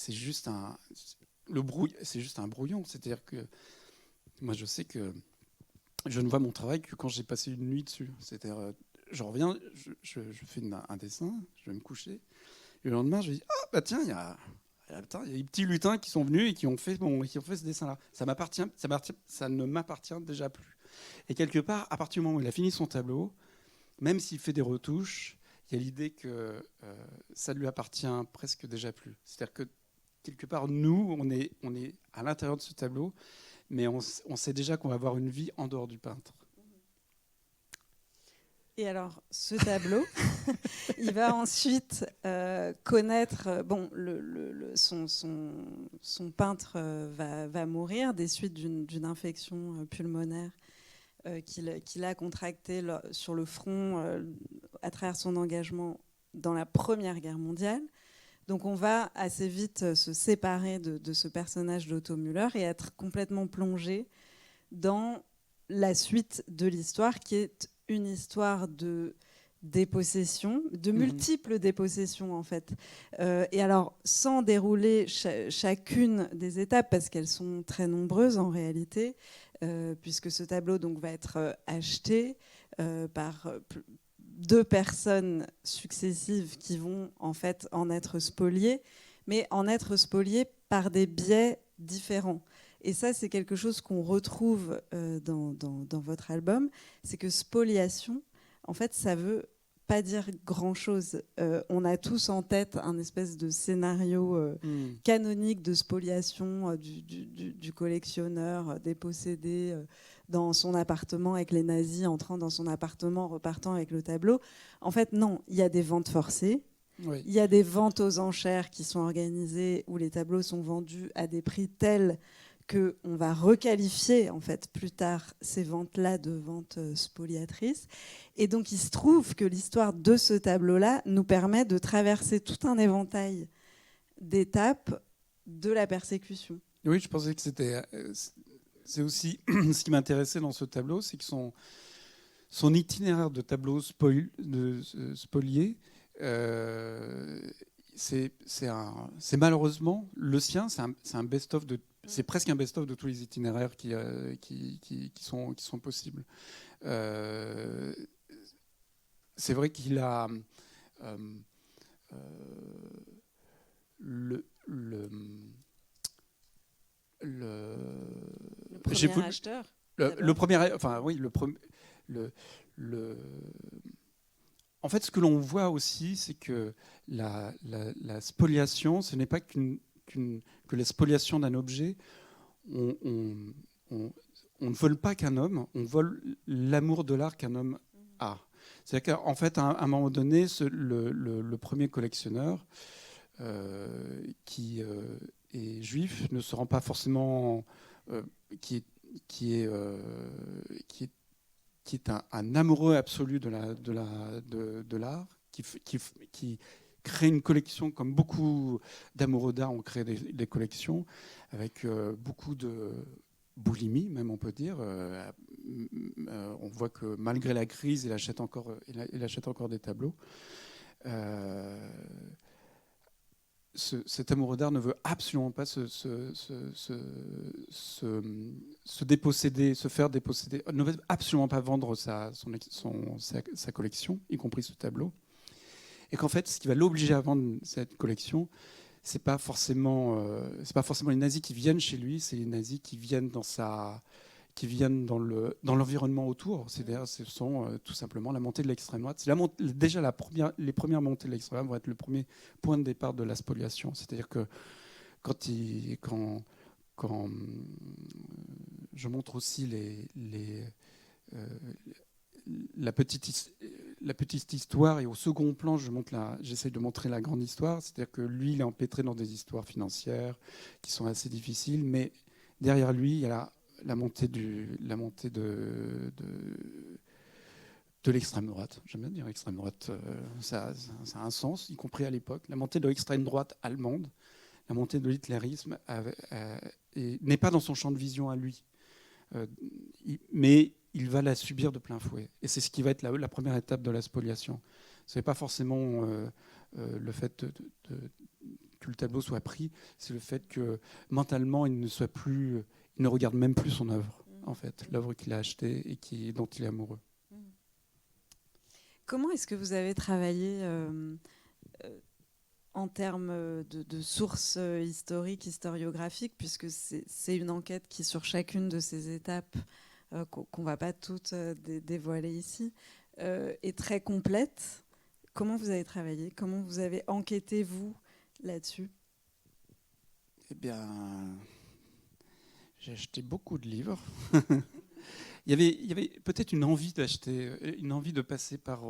juste c'est juste un brouillon. C'est-à-dire que moi, je sais que je ne vois mon travail que quand j'ai passé une nuit dessus. C'est-à-dire, je reviens, je fais un dessin, je vais me coucher, et le lendemain, je dis ah bah tiens, il y a des petits lutins qui sont venus et qui ont fait ce dessin-là. Ça ne m'appartient déjà plus. Et quelque part, à partir du moment où il a fini son tableau, même s'il fait des retouches, il y a l'idée que ça lui appartient presque déjà plus. C'est-à-dire que quelque part, nous, on est à l'intérieur de ce tableau, mais on sait déjà qu'on va avoir une vie en dehors du peintre. Et alors, ce tableau, il va ensuite connaître... Bon, son peintre va mourir des suites d'une infection pulmonaire qu'il a contractée sur le front à travers son engagement dans la Première Guerre mondiale. Donc on va assez vite se séparer de ce personnage d'Otto Müller et être complètement plongé dans la suite de l'histoire, qui est une histoire de dépossession, de multiples dépossessions en fait. Et alors, sans dérouler chacune des étapes, parce qu'elles sont très nombreuses en réalité, puisque ce tableau donc, va être acheté par 2 personnes successives qui vont en fait en être spoliées, mais en être spoliées par des biais différents. Et ça, c'est quelque chose qu'on retrouve dans votre album, c'est que spoliation, en fait, ça veut pas dire grand-chose. On a tous en tête un espèce de scénario canonique de spoliation du collectionneur dépossédé dans son appartement avec les nazis, entrant dans son appartement, repartant avec le tableau. En fait, non, il y a des ventes forcées. Oui. Il y a des ventes aux enchères qui sont organisées où les tableaux sont vendus à des prix tels qu'on va requalifier en fait, plus tard ces ventes-là de ventes spoliatrices. Et donc il se trouve que l'histoire de ce tableau-là nous permet de traverser tout un éventail d'étapes de la persécution. Oui, je pensais que c'est aussi ce qui m'intéressait dans ce tableau, c'est que son itinéraire de tableau spolié, c'est malheureusement le sien, c'est un best-of c'est presque un best-of de tous les itinéraires qui sont possibles. C'est vrai qu'il a le premier acheteur. Le premier, enfin oui, en fait, ce que l'on voit aussi, c'est que la spoliation, ce n'est pas que la spoliation d'un objet. On ne vole pas qu'un homme, on vole l'amour de l'art qu'un homme a. C'est-à-dire qu'en fait, à un moment donné, le premier collectionneur qui est juif ne se rend pas forcément... qui est un amoureux absolu de l'art, qui crée une collection comme beaucoup d'amoureux d'art ont créé des collections avec beaucoup boulimie, même on peut dire. On voit que malgré la crise, il achète encore des tableaux. Cet amoureux d'art ne veut absolument pas se déposséder, se faire déposséder, ne veut absolument pas vendre sa collection, y compris ce tableau. Et qu'en fait, ce qui va l'obliger à vendre cette collection, c'est pas forcément les nazis qui viennent chez lui, c'est les nazis qui viennent dans l'environnement autour. C'est-à-dire, ce sont tout simplement la montée de l'extrême droite. Déjà, les premières montées de l'extrême droite vont être le premier point de départ de la spoliation. C'est-à-dire que quand je montre aussi la petite histoire, et au second plan, j'essaie de montrer la grande histoire. C'est-à-dire que lui, il est empêtré dans des histoires financières qui sont assez difficiles, mais derrière lui, il y a la montée de l'extrême droite. J'aime bien dire extrême droite, ça a un sens, y compris à l'époque. La montée de l'extrême droite allemande, la montée de l'hitlérisme n'est pas dans son champ de vision à lui, mais il va la subir de plein fouet. Et c'est ce qui va être la première étape de la spoliation. Ce n'est pas forcément le fait que le tableau soit pris, c'est le fait que mentalement, il ne regarde même plus son œuvre, en fait, l'œuvre qu'il a achetée et dont il est amoureux. Comment est-ce que vous avez travaillé en termes de sources historiques, historiographiques, puisque c'est une enquête qui, sur chacune de ces étapes, qu'on ne va pas toutes dévoiler ici, est très complète. Comment vous avez travaillé? Comment vous avez enquêté, vous, là-dessus? Eh bien, j'ai acheté beaucoup de livres. Il y avait peut-être une envie d'acheter, une envie de passer par...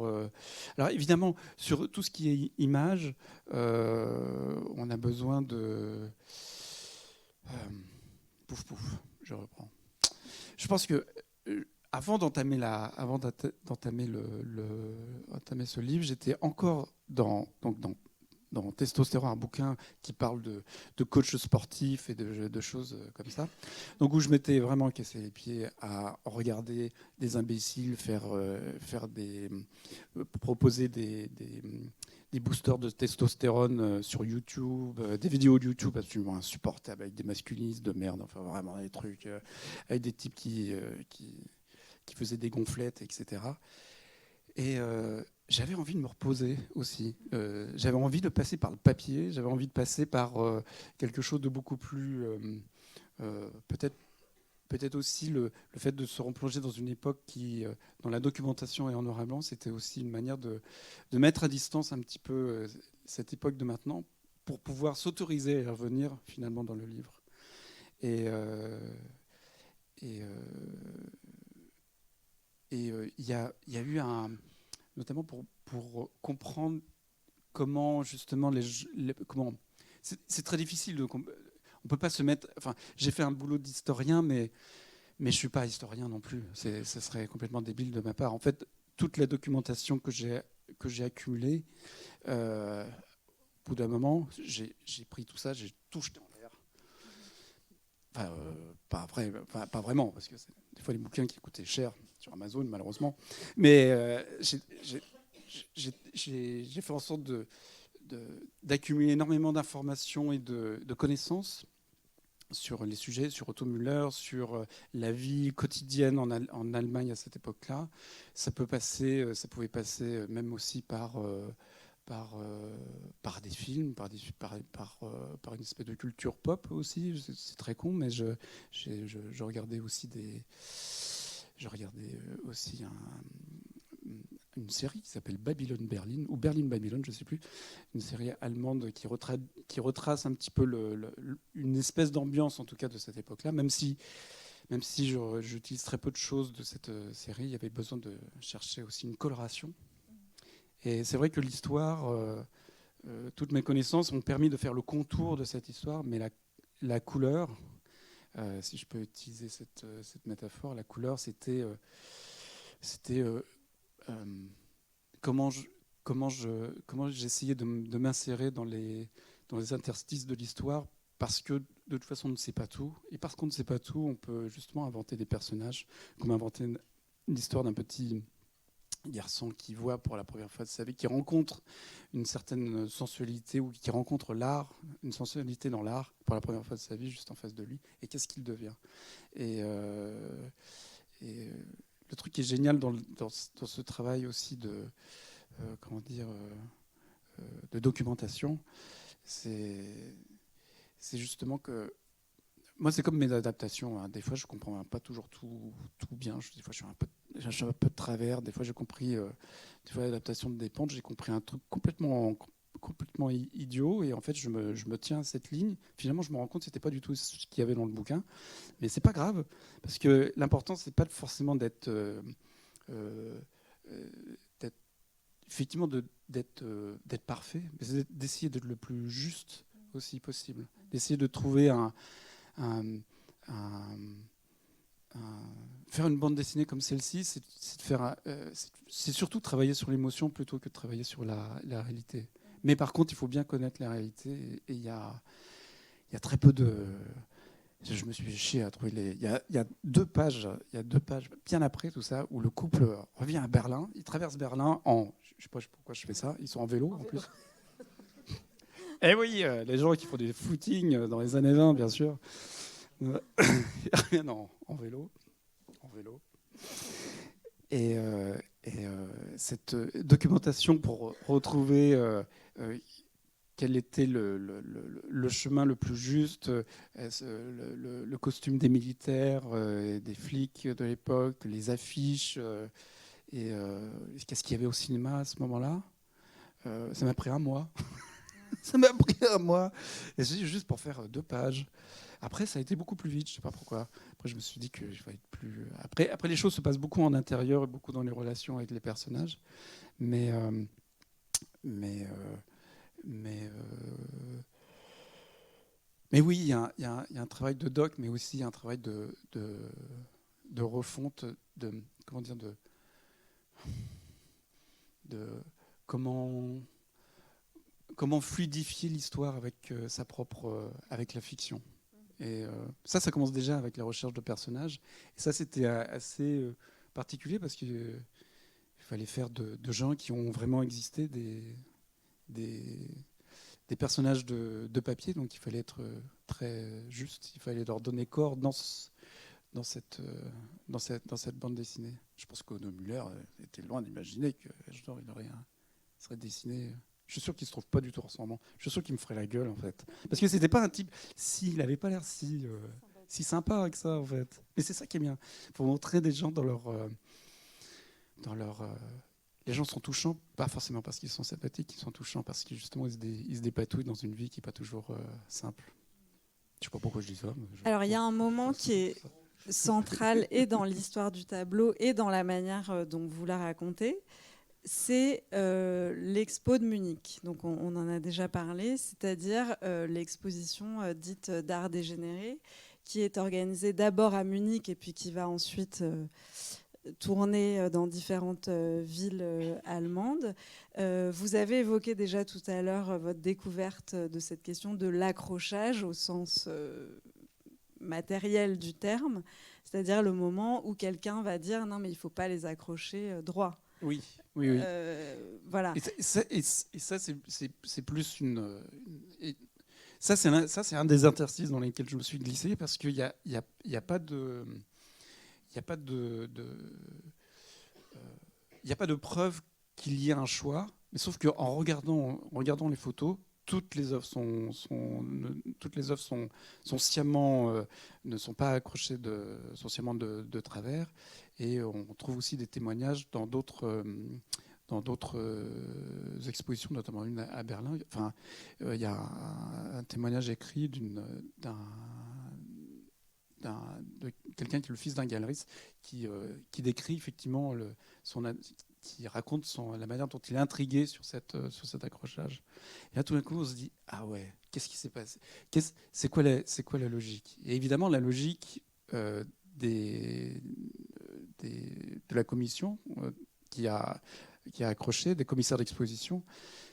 Alors évidemment, sur tout ce qui est image, on a besoin de... Pouf, pouf, je reprends. Je pense que avant d'entamer ce livre, j'étais encore dans Testostérone, un bouquin qui parle de coach sportif et de choses comme ça. Donc où je m'étais vraiment cassé les pieds à regarder des imbéciles proposer des boosters de testostérone sur YouTube, des vidéos YouTube absolument insupportables avec des masculinistes de merde, enfin vraiment des trucs avec des types qui faisaient des gonflettes, etc. Et j'avais envie de me reposer aussi. J'avais envie de passer par le papier, j'avais envie de passer par quelque chose de beaucoup plus... peut-être aussi le fait de se replonger dans une époque qui, dans la documentation et en noir et blanc, c'était aussi une manière de mettre à distance un petit peu cette époque de maintenant pour pouvoir s'autoriser à revenir finalement dans le livre. Et il y a eu notamment pour comprendre comment justement comment c'est très difficile on peut pas se mettre. Enfin, j'ai fait un boulot d'historien, mais je suis pas historien non plus. Ce serait complètement débile de ma part. En fait, toute la documentation que j'ai accumulée, au bout d'un moment, j'ai pris tout ça, j'ai tout jeté en l'air. Enfin, pas vraiment, parce que c'est des fois les bouquins qui coûtaient cher sur Amazon, malheureusement. Mais j'ai fait en sorte d'accumuler énormément d'informations et de connaissances sur les sujets, sur Otto Müller, sur la vie quotidienne en Allemagne à cette époque-là. Ça pouvait passer même aussi par des films, par une espèce de culture pop aussi. C'est très con, mais je regardais aussi une série qui s'appelle Babylone Berlin, ou Berlin Babylone, je ne sais plus, une série allemande qui retrace un petit peu une espèce d'ambiance, en tout cas, de cette époque-là, même si j'utilise très peu de choses de cette série, il y avait besoin de chercher aussi une coloration. Et c'est vrai que l'histoire, toutes mes connaissances m'ont permis de faire le contour de cette histoire, mais la couleur, si je peux utiliser cette métaphore, la couleur, c'était comment j'essayais de m'insérer dans les interstices de l'histoire, parce que de toute façon, on ne sait pas tout. Et parce qu'on ne sait pas tout, on peut justement inventer des personnages, comme inventer une histoire d'un petit garçon qui voit pour la première fois de sa vie, qui rencontre une certaine sensualité ou qui rencontre l'art, une sensualité dans l'art pour la première fois de sa vie, juste en face de lui. Et qu'est-ce qu'il devient ? Et le truc qui est génial dans ce travail aussi de de documentation, c'est justement que moi, c'est comme mes adaptations. Des fois, je comprends pas toujours tout bien. Des fois, je suis un peu de travers. Des fois, j'ai compris. Des fois, l'adaptation de Despentes, j'ai compris un truc complètement idiot. Et en fait, je me tiens à cette ligne. Finalement, je me rends compte que c'était pas du tout ce qu'il y avait dans le bouquin. Mais c'est pas grave, parce que l'important, c'est pas forcément d'être effectivement d'être parfait, mais c'est d'essayer d'être le plus juste aussi possible, d'essayer de trouver faire une bande dessinée comme celle-ci, c'est surtout travailler sur l'émotion plutôt que de travailler sur la réalité. Mais par contre, il faut bien connaître la réalité, et il y a très peu de... Je me suis chié à trouver il y a 2 pages bien après tout ça où le couple revient à Berlin. Ils traversent Berlin je sais pas pourquoi je fais ça. Ils sont en vélo en plus. Eh oui, les gens qui font des footings dans les années 20, bien sûr. Non, en vélo. Et cette documentation pour retrouver quel était le chemin le plus juste, le costume des militaires, des flics de l'époque, les affiches, et qu'est-ce qu'il y avait au cinéma à ce moment-là. Ça m'a pris un mois. Ça m'a pris un mois. Et c'est juste pour faire 2 pages. Après, ça a été beaucoup plus vite, je ne sais pas pourquoi. Après, je me suis dit que je vais être plus... Après, les choses se passent beaucoup en intérieur et beaucoup dans les relations avec les personnages. Mais oui, il y a un travail de doc, mais aussi un travail de refonte, de comment fluidifier l'histoire avec avec la fiction. Et ça commence déjà avec la recherche de personnages. Et ça, c'était assez particulier parce qu'il fallait faire de gens qui ont vraiment existé des personnages de papier, donc il fallait être très juste, il fallait leur donner corps dans cette bande dessinée. Je pense qu'Ono Müller était loin d'imaginer que genre, il serait dessiné. Je suis sûr qu'il se trouve pas du tout ressemblant. Je suis sûr qu'il me ferait la gueule en fait, parce que c'était pas un type. Il n'avait pas l'air si sympa avec ça en fait. Mais c'est ça qui est bien. Il faut montrer des gens dans leur les gens sont touchants, pas forcément parce qu'ils sont sympathiques, ils sont touchants parce qu'ils justement ils se dépatouillent dans une vie qui n'est pas toujours simple. Je sais pas pourquoi je dis ça. Alors il y a un moment qui est central et dans l'histoire du tableau et dans la manière dont vous la racontez, c'est l'expo de Munich. Donc on en a déjà parlé, c'est-à-dire l'exposition dite d'art dégénéré, qui est organisée d'abord à Munich et puis qui va ensuite tourner dans différentes villes allemandes. Vous avez évoqué déjà tout à l'heure votre découverte de cette question de l'accrochage au sens matériel du terme, c'est-à-dire le moment où quelqu'un va dire non mais il ne faut pas les accrocher droit. Oui. Voilà. Et ça c'est plus une... Ça c'est un des interstices dans lesquels je me suis glissé parce qu'il y a pas de... Il n'y a pas de preuve qu'il y ait un choix, mais sauf qu'en regardant les photos, toutes les œuvres sont sciemment ne sont pas accrochées sont sciemment de travers, et on trouve aussi des témoignages dans d'autres expositions, notamment une à Berlin. Enfin, il y a un témoignage écrit de quelqu'un qui est le fils d'un galeriste qui décrit effectivement qui raconte la manière dont il est intrigué sur cet accrochage. Et là, tout d'un coup, on se dit ah ouais, qu'est-ce qui s'est passé ? C'est quoi la logique ? Et évidemment, la logique de la commission qui a accroché, des commissaires d'exposition,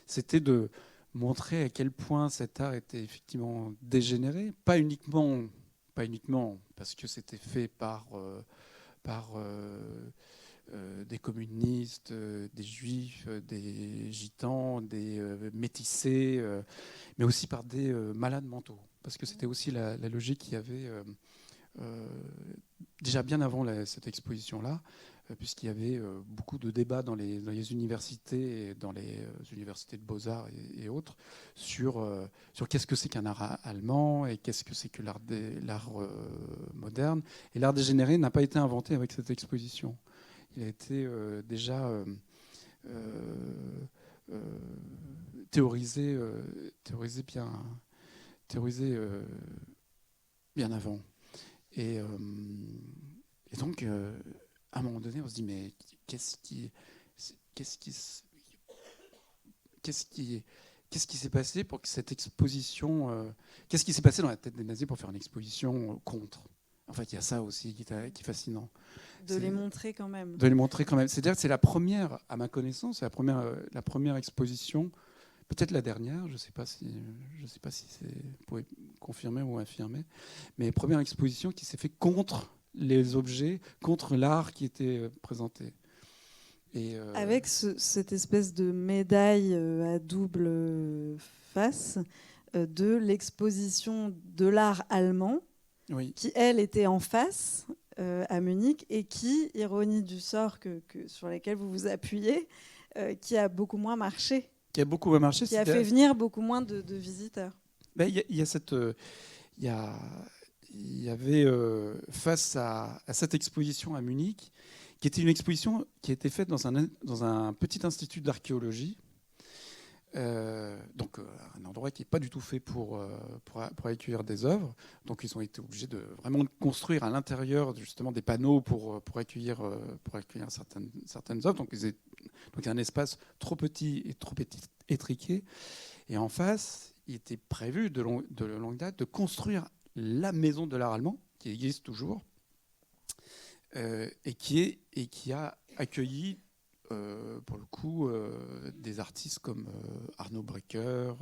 c'était de montrer à quel point cet art était effectivement dégénéré, pas uniquement parce que c'était fait par des communistes, des juifs, des gitans, des métissés, mais aussi par des malades mentaux. Parce que c'était aussi la logique qu'il y avait déjà bien avant cette exposition-là, puisqu'il y avait beaucoup de débats dans les universités, dans les universités de beaux-arts et autres, sur qu'est-ce que c'est qu'un art allemand et qu'est-ce que c'est que l'art moderne. Et l'art dégénéré n'a pas été inventé avec cette exposition. Il a été déjà théorisé bien avant. Et donc, à un moment donné, on se dit, mais qu'est-ce qui s'est passé pour que cette exposition... qu'est-ce qui s'est passé dans la tête des nazis pour faire une exposition contre? En fait, il y a ça aussi qui est fascinant. De les montrer quand même. De les montrer quand même. C'est-à-dire que c'est la première, à ma connaissance, c'est la première exposition, peut-être la dernière, je ne sais pas si vous pouvez confirmer ou infirmer, mais première exposition qui s'est faite contre les objets, contre l'art qui était présenté. Avec cette espèce de médaille à double face de l'exposition de l'art allemand, oui, qui, elle, était en face à Munich et qui, ironie du sort sur laquelle vous vous appuyez, qui a beaucoup moins marché. Qui a beaucoup marché. Qui a fait venir beaucoup moins de visiteurs. Ben, il y avait face à cette exposition à Munich, qui était une exposition qui a été faite dans un petit institut d'archéologie, donc un endroit qui n'est pas du tout fait pour accueillir des œuvres. Donc ils ont été obligés de vraiment construire à l'intérieur justement des panneaux pour accueillir certaines œuvres. Donc il y a un espace trop petit et trop étriqué. Et en face, il était prévu de longue date de construire la maison de l'art allemand, qui existe toujours, et qui a accueilli, pour le coup, des artistes comme Arno Breker,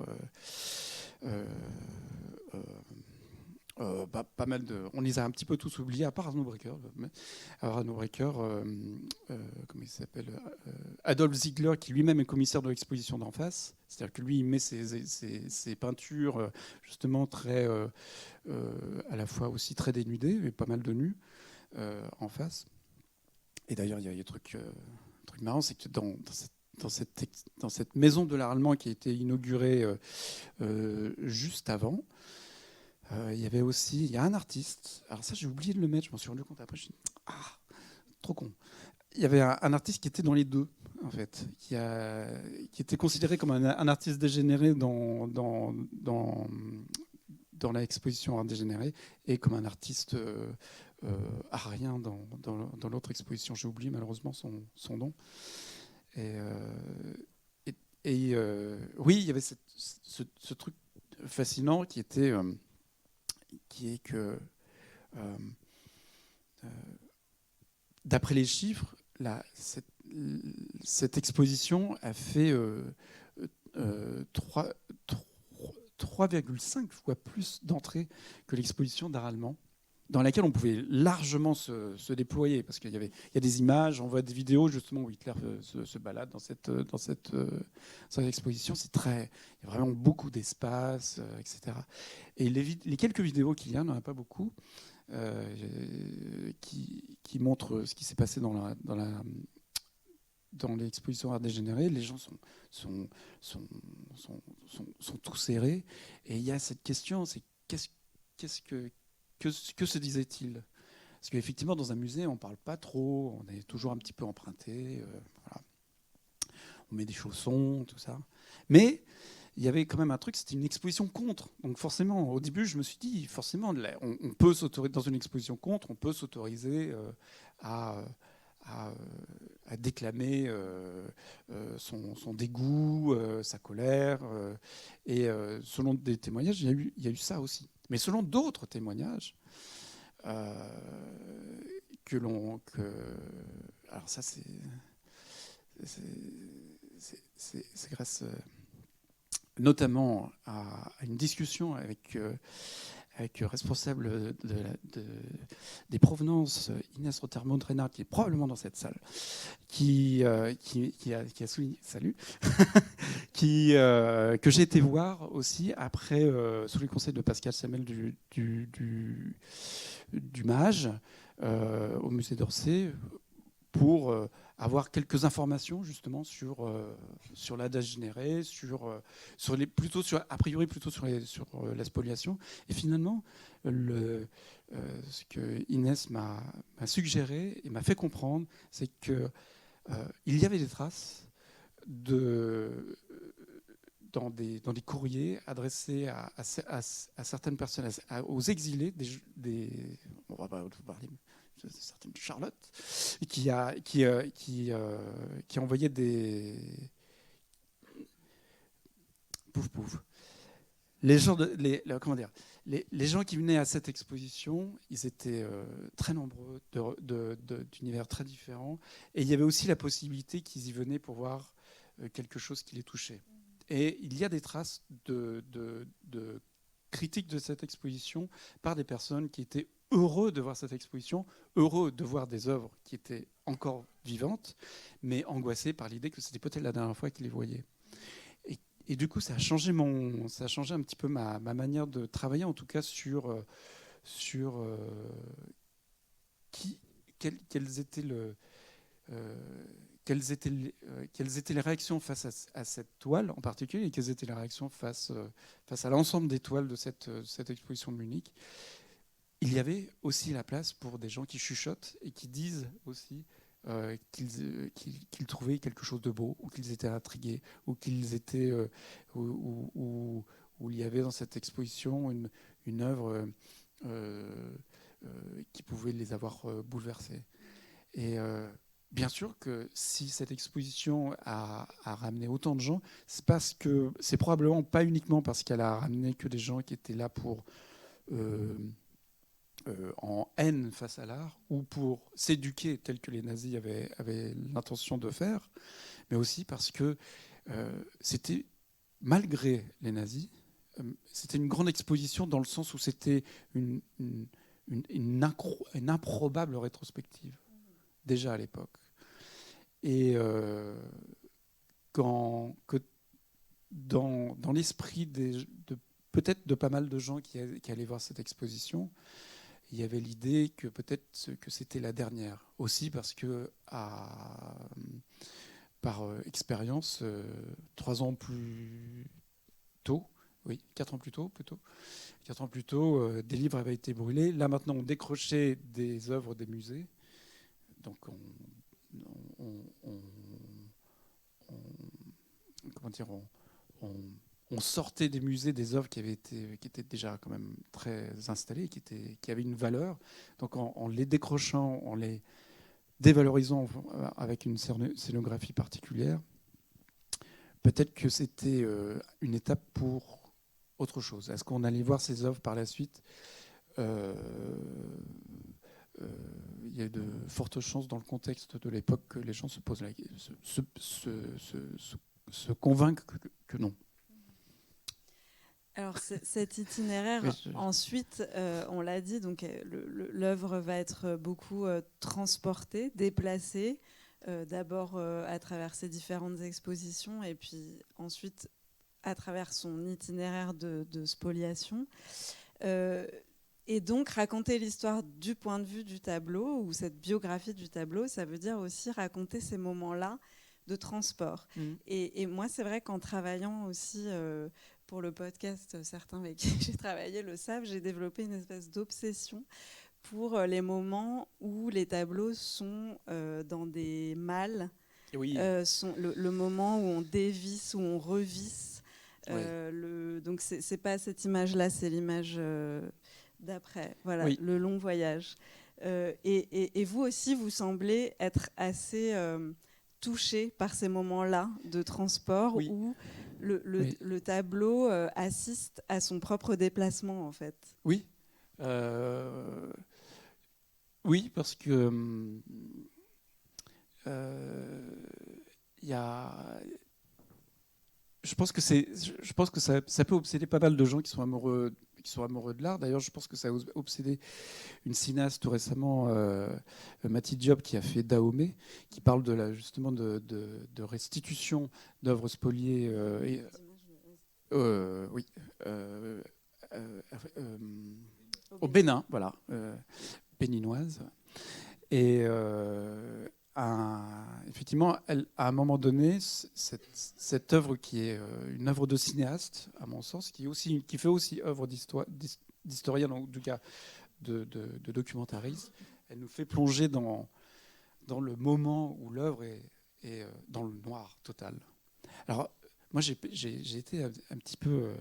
pas mal de... On les a un petit peu tous oubliés, à part Arno Breker. Alors Arno Breker, comment il s'appelle, Adolf Ziegler, qui lui-même est commissaire de l'exposition d'en face. C'est-à-dire que lui, il met ses peintures justement très, à la fois aussi très dénudées, mais pas mal de nus, en face. Et d'ailleurs, il y a un truc marrant, c'est que dans cette maison de l'art allemand qui a été inaugurée juste avant, il y a un artiste. Alors ça, j'ai oublié de le mettre. Je m'en suis rendu compte après. Je me suis dit, trop con. Il y avait un artiste qui était dans les deux, en fait, qui était considéré comme un artiste dégénéré dans l'exposition Art dégénéré et comme un artiste arien dans l'autre exposition. J'ai oublié malheureusement son nom. Oui, il y avait ce truc fascinant qui est que, d'après les chiffres, cette exposition a fait 3,5 fois plus d'entrées que l'exposition d'art allemand, dans laquelle on pouvait largement se déployer, parce qu'il y a des images, on voit des vidéos justement où Hitler se balade dans cette exposition. Il y a vraiment beaucoup d'espace, etc. Et les quelques vidéos qu'il y a, il n'y en a pas beaucoup, qui montrent ce qui s'est passé dans l'exposition Art dégénéré. Les gens sont tous serrés, et il y a cette question, c'est que se disait-il? Parce qu'effectivement, dans un musée, on ne parle pas trop, on est toujours un petit peu emprunté, voilà. On met des chaussons, tout ça. Mais il y avait quand même un truc, c'était une exposition contre. Donc forcément, au début, je me suis dit, forcément, on peut s'autoriser, dans une exposition contre, on peut s'autoriser à déclamer son dégoût, sa colère. Et selon des témoignages, il y a eu ça aussi. Mais selon d'autres témoignages, alors ça c'est grâce notamment à une discussion avec le responsable des provenances, Inès Rothermond-Reinhardt, qui est probablement dans cette salle, qui a souligné, salut, que j'ai été voir aussi après, sous les conseils de Pascal Semel du MAGE, au musée d'Orsay, pour avoir quelques informations justement sur l'adage généré, a priori plutôt sur la spoliation. Et finalement, ce que Inès m'a suggéré et m'a fait comprendre, c'est qu'il y avait des traces dans des courriers adressés à certaines personnes, aux exilés, on va pas parler, certaine Charlotte, qui envoyait des pouf pouf. Les gens les gens qui venaient à cette exposition, ils étaient très nombreux, d'univers très différents, et il y avait aussi la possibilité qu'ils y venaient pour voir quelque chose qui les touchait. Et il y a des traces de critiques de cette exposition par des personnes qui étaient heureux de voir cette exposition, heureux de voir des œuvres qui étaient encore vivantes, mais angoissés par l'idée que c'était peut-être la dernière fois qu'ils les voyaient. Et du coup, ça a changé un petit peu ma manière de travailler, en tout cas sur quelles étaient les réactions face à cette toile en particulier, et quelles étaient les réactions face à l'ensemble des toiles de cette exposition de Munich. Il y avait aussi la place pour des gens qui chuchotent et qui disent aussi qu'ils trouvaient quelque chose de beau, ou qu'ils étaient intrigués, ou qu'ils étaient, ou il y avait dans cette exposition une œuvre qui pouvait les avoir bouleversés. Et bien sûr que si cette exposition a ramené autant de gens, c'est probablement pas uniquement parce qu'elle a ramené que des gens qui étaient là pour en haine face à l'art, ou pour s'éduquer tel que les nazis avaient l'intention de faire, mais aussi parce que c'était, malgré les nazis, c'était une grande exposition dans le sens où c'était une improbable rétrospective, déjà à l'époque. Et dans l'esprit peut-être de pas mal de gens qui allaient voir cette exposition, il y avait l'idée que peut-être que c'était la dernière. Aussi parce que, par expérience, 4 ans plus tôt, plutôt, 4 ans plus tôt, des livres avaient été brûlés. Là, maintenant, on décrochait des œuvres des musées. Donc, on sortait des musées des œuvres qui étaient déjà quand même très installées, qui avaient une valeur. Donc en les décrochant, en les dévalorisant avec une scénographie particulière, peut-être que c'était une étape pour autre chose. Est-ce qu'on allait voir ces œuvres par la suite ? Il y a de fortes chances dans le contexte de l'époque que les gens se posent se convainquent que non. Alors cet itinéraire, ensuite, on l'a dit, donc l'œuvre va être beaucoup transportée, déplacée, d'abord à travers ses différentes expositions, et puis ensuite à travers son itinéraire de spoliation. Et donc raconter l'histoire du point de vue du tableau, ou cette biographie du tableau, ça veut dire aussi raconter ces moments-là de transport. Et moi, c'est vrai qu'en travaillant aussi pour le podcast, certains avec qui j'ai travaillé le savent, j'ai développé une espèce d'obsession pour les moments où les tableaux sont dans des malles, oui. Le moment où on dévisse, où on revisse. Donc c'est pas cette image-là, c'est l'image d'après. Voilà, oui. Le long voyage. Et vous aussi, vous semblez être assez touché par ces moments-là de transport, oui. Où le tableau assiste à son propre déplacement, en fait. Oui. Oui, parce que je pense que ça peut obséder pas mal de gens qui sont amoureux de l'art. D'ailleurs, je pense que ça a obsédé une cinéaste tout récemment, Mati Diop, qui a fait Dahomey, qui parle justement de restitution d'œuvres spoliées. Oui. Au Bénin, voilà, béninoise. Et effectivement, à un moment donné, cette œuvre qui est une œuvre de cinéaste, à mon sens, qui fait aussi œuvre d'historien, en tout cas de documentariste, elle nous fait plonger dans le moment où l'œuvre est dans le noir total. Alors, moi, j'ai été un petit peu,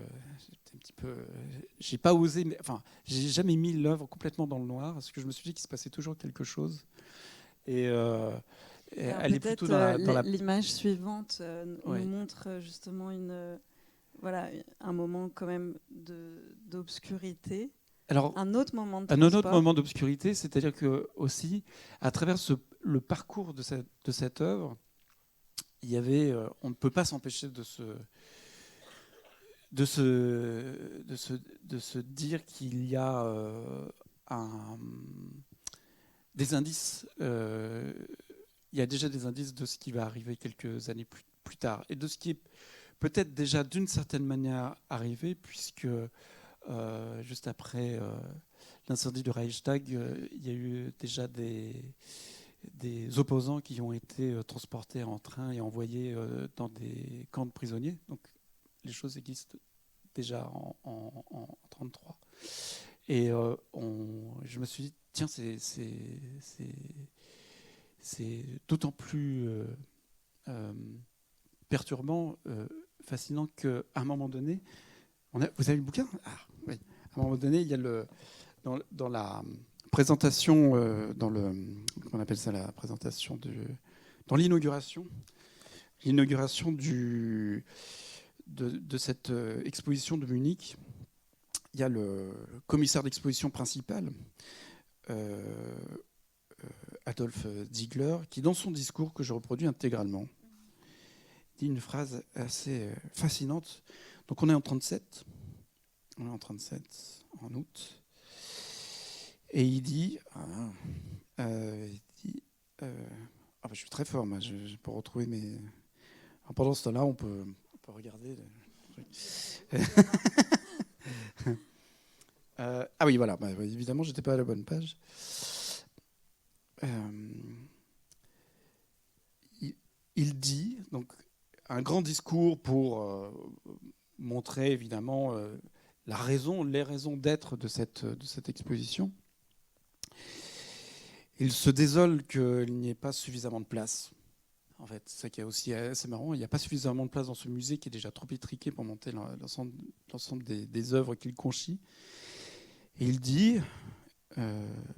j'ai pas osé, enfin, j'ai jamais mis l'œuvre complètement dans le noir, parce que je me suis dit qu'il se passait toujours quelque chose. Et elle est plutôt dans la... L'image suivante Ouais. nous montre justement un moment quand même d'obscurité. Alors, un autre moment de un transport. autre moment d'obscurité, c'est-à-dire que aussi, à travers le parcours de cette œuvre, il y avait, on ne peut pas s'empêcher de se dire qu'il y a des indices. Il y a déjà des indices de ce qui va arriver quelques années plus tard, et de ce qui est peut-être déjà d'une certaine manière arrivé, puisque juste après l'incendie du Reichstag, il y a eu déjà des opposants qui ont été transportés en train et envoyés dans des camps de prisonniers. Donc les choses existent déjà en 1933. Et je me suis dit, tiens, c'est d'autant plus perturbant, fascinant qu'à un moment donné, vous avez le bouquin ? Oui. À un moment donné, il y a dans la présentation, on appelle ça la présentation dans l'inauguration de cette exposition de Munich. Il y a le commissaire d'exposition principal, Adolf Ziegler, qui dans son discours, que je reproduis intégralement, dit une phrase assez fascinante. Donc on est en 1937, en août, et il dit, je suis très fort, moi, je peux retrouver mes... Pendant ce temps-là, on peut regarder... Ah oui, voilà, évidemment, j'étais pas à la bonne page. Il dit, donc, un grand discours pour montrer évidemment les raisons d'être de cette exposition. Il se désole qu'il n'y ait pas suffisamment de place. En fait, c'est ça qui est aussi assez marrant. Il n'y a pas suffisamment de place dans ce musée qui est déjà trop étriqué pour monter l'ensemble des œuvres qu'il conchit. Et il dit,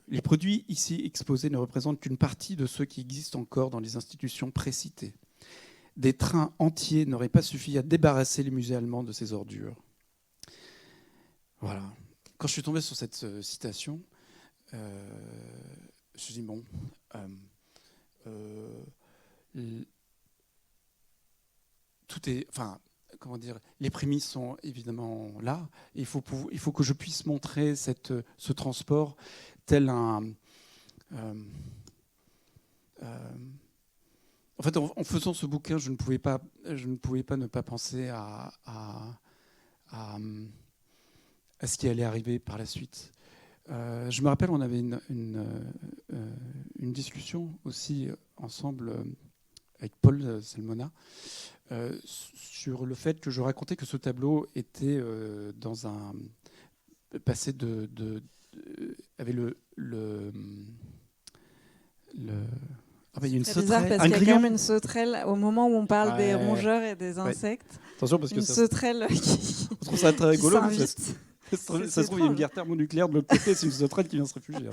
les produits ici exposés ne représentent qu'une partie de ceux qui existent encore dans les institutions précitées. Des trains entiers n'auraient pas suffi à débarrasser les musées allemands de ces ordures. Voilà. Quand je suis tombé sur cette citation, je me suis dit, bon, tout est... Enfin, comment dire, les prémices sont évidemment là. Il faut que je puisse montrer ce transport tel un... En fait, en faisant ce bouquin, je ne pouvais pas ne pas penser à ce qui allait arriver par la suite. Je me rappelle, on avait une discussion aussi ensemble avec Paul Salmona sur le fait que je racontais que ce tableau était dans un passé avait il y a une c'est bizarre parce qu'il y a quand même une sauterelle au moment où on parle des rongeurs et des insectes. Ouais. Attention parce que une sauterelle on trouve ça très rigolo. Ça se trouve, il y a une guerre thermonucléaire de l'autre côté, c'est une sauterelle qui vient se réfugier.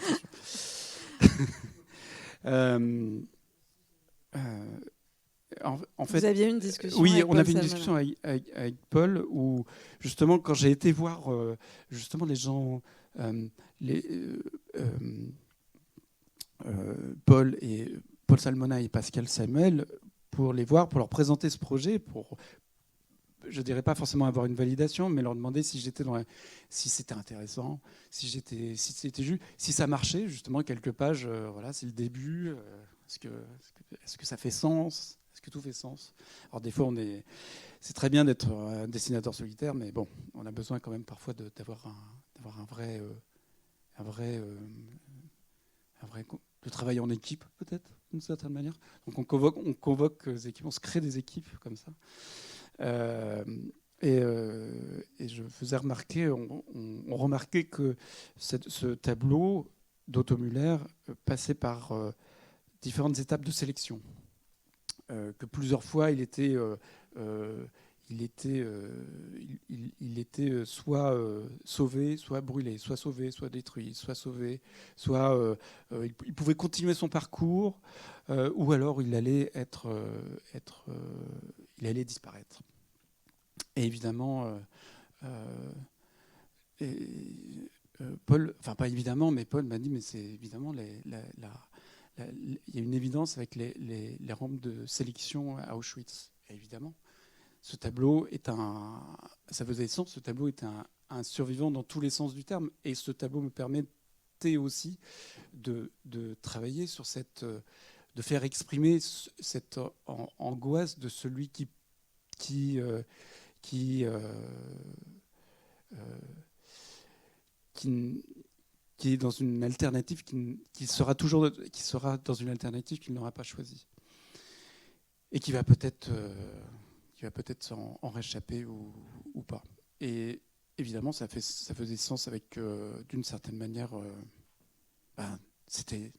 En fait, vous aviez une discussion oui, avec on avait une discussion avec Paul où justement quand j'ai été voir justement les gens, Paul Salmona et Pascal Samuel, pour les voir, pour leur présenter ce projet, pour je dirais pas forcément avoir une validation, mais leur demander si si c'était intéressant, si c'était juste, si ça marchait justement quelques pages. Voilà, c'est le début. Est-ce que ça fait sens? Est-ce que tout fait sens? Alors des fois, c'est très bien d'être un dessinateur solitaire, mais bon, on a besoin quand même parfois d'avoir un vrai de travail en équipe, peut-être, d'une certaine manière. Donc on convoque des équipes, on se crée des équipes comme ça. Et je faisais remarquer, on remarquait que ce tableau d'Otto Müller passait par différentes étapes de sélection. Que plusieurs fois, il était soit sauvé, soit brûlé, soit sauvé, soit détruit, soit sauvé, soit il pouvait continuer son parcours, ou alors il allait il allait disparaître. Et évidemment, Paul, enfin pas évidemment, mais Paul m'a dit, mais c'est évidemment il y a une évidence avec les rampes de sélection à Auschwitz. Et évidemment, ce tableau ça faisait sens, ce tableau était un survivant dans tous les sens du terme. Et ce tableau me permettait aussi de travailler sur de faire exprimer cette angoisse de celui qui est dans une alternative qui sera dans une alternative qu'il n'aura pas choisie et qui va peut-être en réchapper ou pas. Et évidemment, ça faisait sens avec, d'une certaine manière, c'était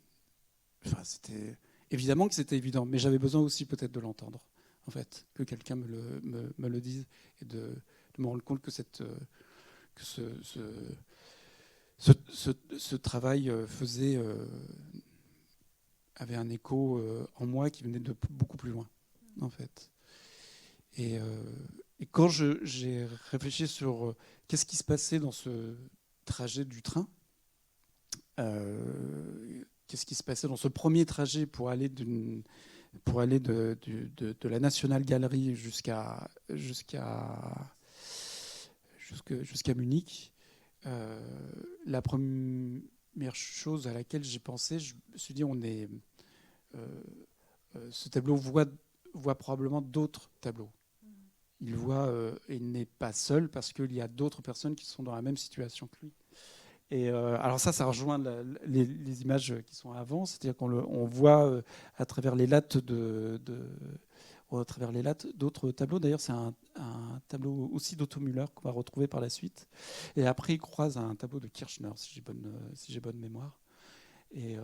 évidemment que c'était évident, mais j'avais besoin aussi peut-être de l'entendre, en fait, que quelqu'un me le dise et de me rendre compte que ce travail avait un écho en moi qui venait de beaucoup plus loin, en fait. Et quand j'ai réfléchi sur qu'est-ce qui se passait dans ce trajet du train, qu'est-ce qui se passait dans ce premier trajet pour aller de la National Gallery jusqu'à Munich, la première chose à laquelle j'ai pensé, je me suis dit, ce tableau voit probablement d'autres tableaux. Il n'est pas seul parce qu'il y a d'autres personnes qui sont dans la même situation que lui. Et alors ça rejoint les images qui sont avant, c'est-à-dire qu'on voit à travers les lattes d'autres tableaux. D'ailleurs, c'est un tableau aussi d'Otto Müller qu'on va retrouver par la suite. Et après, il croise un tableau de Kirchner, si j'ai bonne mémoire. Et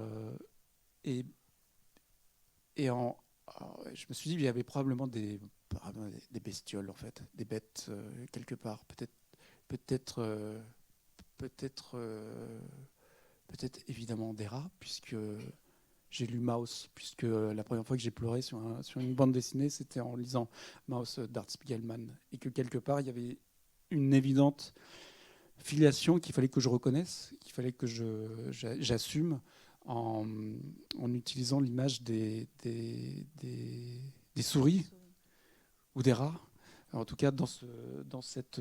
je me suis dit qu'il y avait probablement des bestioles, en fait, des bêtes quelque part. Peut-être évidemment des rats, puisque j'ai lu Maus, puisque la première fois que j'ai pleuré sur une bande dessinée, c'était en lisant Maus d'Art Spiegelman, et que quelque part, il y avait une évidente filiation qu'il fallait que je reconnaisse, qu'il fallait que j'assume en utilisant l'image des souris ou des rats. En tout cas, dans cette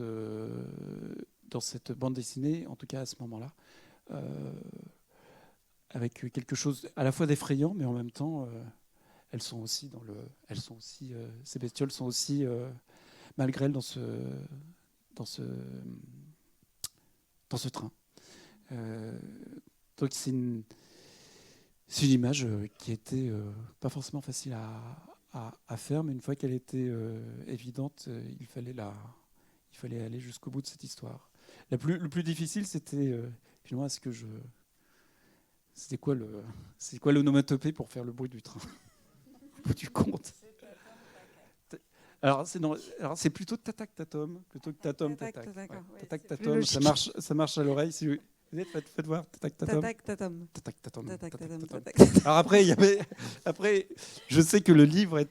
bande dessinée, en tout cas à ce moment-là, avec quelque chose à la fois d'effrayant, mais en même temps, ces bestioles sont aussi malgré elles dans ce train. Donc c'est une image qui était pas forcément facile à faire, mais une fois qu'elle était évidente, il fallait aller jusqu'au bout de cette histoire. Le plus difficile, c'était finalement c'était quoi l'onomatopée pour faire le bruit du train, au bout du compte. Alors c'est plutôt tatak tatom plutôt que tatom tatak. Tatak tatom, ça marche à l'oreille. Si vous faites voir tatak tatom. Tatak tatom. Tatak tatom. Alors après, je sais que le livre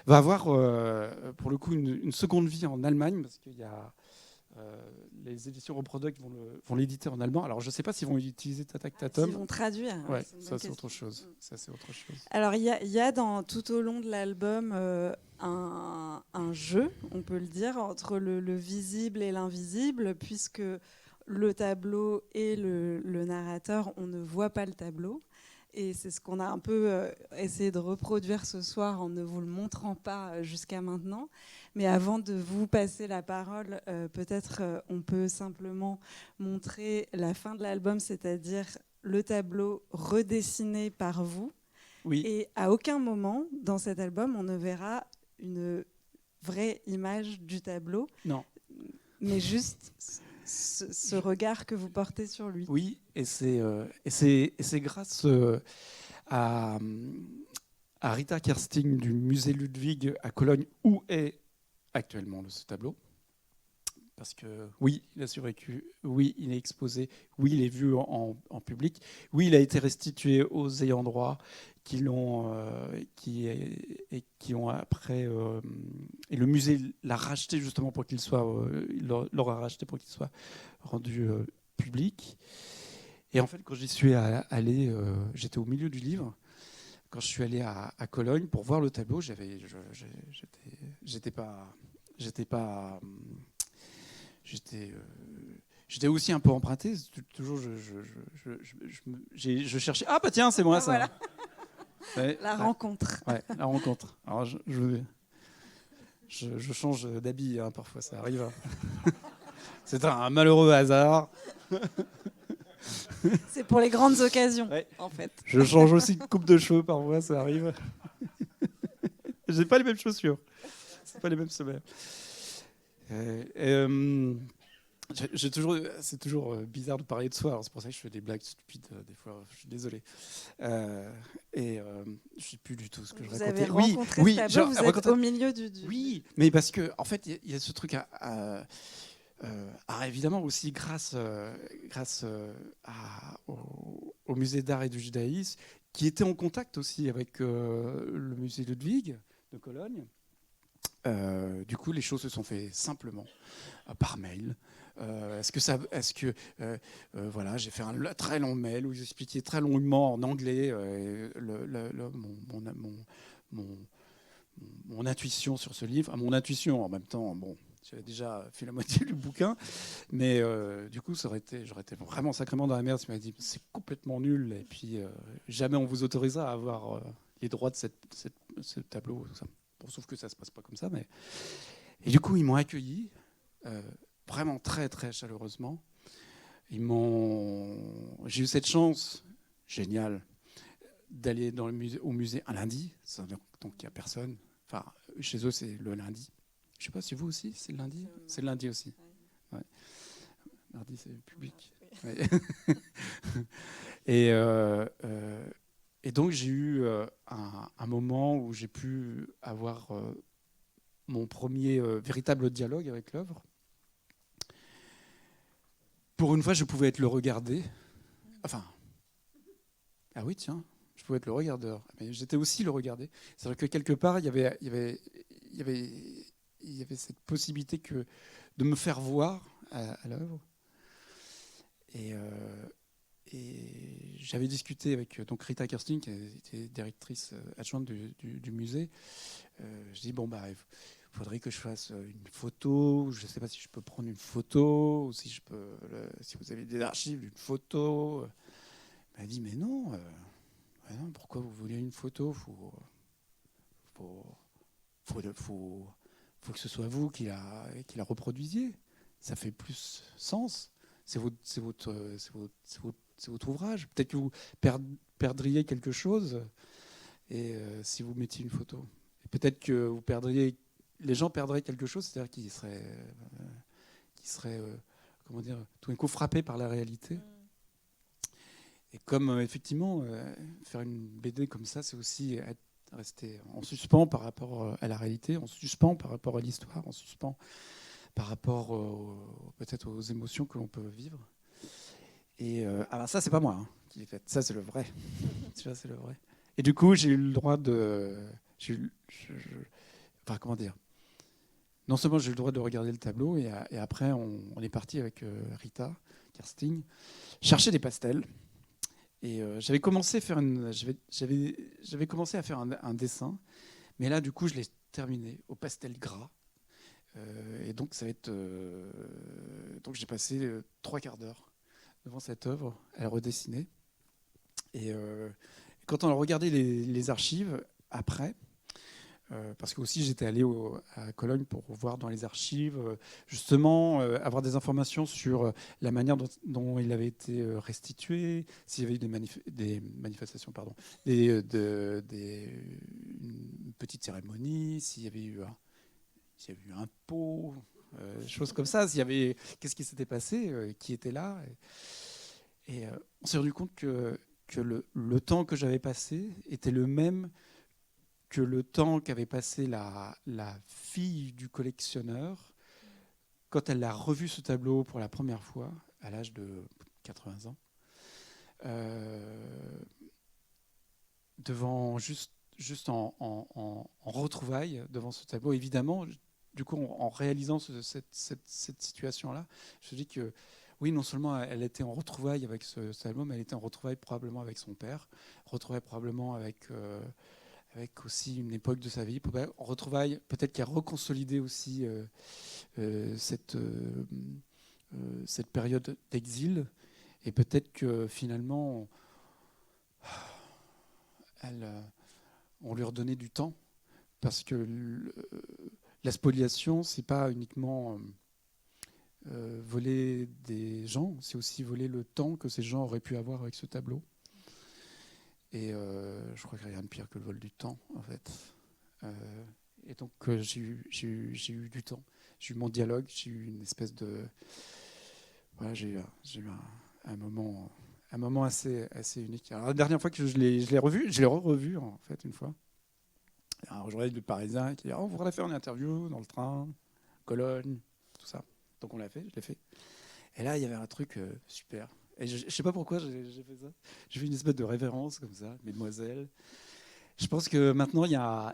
va avoir pour le coup une seconde vie en Allemagne, parce qu'il y a Les éditions Reproduct vont l'éditer en allemand. Alors, je ne sais pas s'ils vont utiliser Tatak Ils Tatum. vont traduire. Ouais, C'est une bonne ça, c'est question. autre chose. Ça, c'est autre chose. Alors, il y a tout au long de l'album un jeu, on peut le dire, entre le visible et l'invisible, puisque le tableau et le narrateur, on ne voit pas le tableau. Et c'est ce qu'on a un peu essayé de reproduire ce soir en ne vous le montrant pas jusqu'à maintenant. Mais avant de vous passer la parole, peut-être on peut simplement montrer la fin de l'album, c'est-à-dire le tableau redessiné par vous. Oui. Et à aucun moment dans cet album, on ne verra une vraie image du tableau. Non. Mais juste ce regard que vous portez sur lui. Oui, et c'est grâce à Rita Kersting du musée Ludwig à Cologne, où est actuellement ce tableau. Parce que oui, il a survécu, oui, il est exposé, oui, il est vu en public, oui, il a été restitué aux ayants droit qui ont après, et le musée l'a racheté justement pour qu'il soit, il l'aura racheté pour qu'il soit rendu public. Et en fait, quand j'y suis allé, j'étais au milieu du livre. Quand je suis allé à Cologne pour voir le tableau, j'étais aussi un peu emprunté. Toujours, je cherchais. Ah bah tiens, c'est moi ça. Voilà. Ouais, la rencontre. Ouais, la rencontre. Alors je change d'habit hein, parfois, ça arrive. C'est un malheureux hasard. C'est pour les grandes occasions, ouais. En fait. Je change aussi de coupe de cheveux parfois, ça arrive. J'ai pas les mêmes chaussures. C'est pas les mêmes semelles. C'est toujours bizarre de parler de soi, alors c'est pour ça que je fais des blagues stupides des fois, je suis désolé. Je ne sais plus du tout ce que je racontais. Vous avez rencontré ce tableau, vous êtes au milieu du... Oui, mais parce que en fait, il y a ce truc évidemment aussi grâce au musée d'art et du judaïsme, qui était en contact aussi avec le musée Ludwig de Cologne. Du coup, les choses se sont faites simplement par mail. Voilà, j'ai fait un très long mail où j'expliquais très longuement en anglais mon intuition sur ce livre. Mon intuition, en même temps, bon, j'avais déjà fait la moitié du bouquin, mais du coup, j'aurais été vraiment sacrément dans la merde. Il m'a dit c'est complètement nul, et puis jamais on vous autorisera à avoir les droits de ce tableau. Tout ça. Bon, sauf que ça se passe pas comme ça, mais et du coup, ils m'ont accueilli. Vraiment très très chaleureusement. J'ai eu cette chance géniale d'aller au musée un lundi, donc il n'y a personne. Enfin, chez eux c'est le lundi. Je ne sais pas si vous aussi c'est le lundi. C'est le lundi aussi. Ouais. Mardi c'est public. Ouais. Et donc j'ai eu un moment où j'ai pu avoir mon premier véritable dialogue avec l'œuvre. Pour une fois, je pouvais être le regardé. Enfin, ah oui, tiens, je pouvais être le regardeur. Mais j'étais aussi le regardé. C'est-à-dire que quelque part, il y avait cette possibilité de me faire voir à l'œuvre. Et j'avais discuté avec donc Rita Kersting, qui était directrice adjointe du musée. Je dis bon bah. Il faudrait que je fasse une photo. Je ne sais pas si je peux prendre une photo, ou si vous avez des archives d'une photo. Elle m'a dit, mais non, pourquoi vous voulez une photo ? Faut que ce soit vous qui la reproduisiez. Ça fait plus sens. C'est votre ouvrage. Peut-être que vous perdriez quelque chose si vous mettiez une photo. Et peut-être que les gens perdraient quelque chose, c'est-à-dire qu'ils seraient comment dire, tout d'un coup frappés par la réalité. Et comme effectivement, faire une BD comme ça, c'est aussi rester en suspens par rapport à la réalité, en suspens par rapport à l'histoire, en suspens par rapport peut-être aux émotions que l'on peut vivre. Et alors ça, c'est pas moi qui l'ai fait. Ça, c'est le vrai. Ça, c'est le vrai. Et du coup, j'ai eu le droit de... Enfin, comment dire ? non seulement j'ai eu le droit de regarder le tableau, et après on est parti avec Rita Kersting chercher des pastels. Et j'avais commencé à faire un dessin, mais là du coup je l'ai terminé au pastel gras. Et donc ça va être donc j'ai passé 3/4 d'heure devant cette œuvre à la redessiner. Et quand on a regardé les archives après, parce que aussi j'étais allé à Cologne pour voir dans les archives, justement avoir des informations sur la manière dont il avait été restitué, s'il y avait eu des manifestations, pardon, une petite cérémonie, s'il y avait eu un pot, choses comme ça, qu'est-ce qui s'était passé, qui était là. Et on s'est rendu compte que le temps que j'avais passé était le même que le temps qu'avait passé la fille du collectionneur quand elle a revu ce tableau pour la première fois, à l'âge de 80 ans, devant juste en retrouvailles devant ce tableau. Évidemment, du coup, en réalisant cette situation-là, je me dis que oui, non seulement elle était en retrouvailles avec ce album, mais elle était en retrouvailles probablement avec son père, retrouvailles probablement avec aussi une époque de sa vie, retrouvailles peut-être qui a reconsolidé aussi cette période d'exil, et peut-être que finalement on lui redonnait du temps, parce que la spoliation, c'est pas uniquement voler des gens, c'est aussi voler le temps que ces gens auraient pu avoir avec ce tableau. Et je crois qu'il n'y a rien de pire que le vol du temps, en fait. Et donc j'ai eu du temps, j'ai eu mon dialogue, j'ai eu une espèce de... Voilà, j'ai eu un moment assez unique. Alors, la dernière fois que je l'ai revu, je l'ai revu en fait une fois. Il y a un journaliste du Parisien qui dit on voudrait faire une interview dans le train, Cologne, tout ça. Donc on l'a fait, je l'ai fait. Et là, il y avait un truc super. Et je ne sais pas pourquoi j'ai fait ça. J'ai fait une espèce de révérence comme ça, mesdemoiselles. Je pense que maintenant, il y a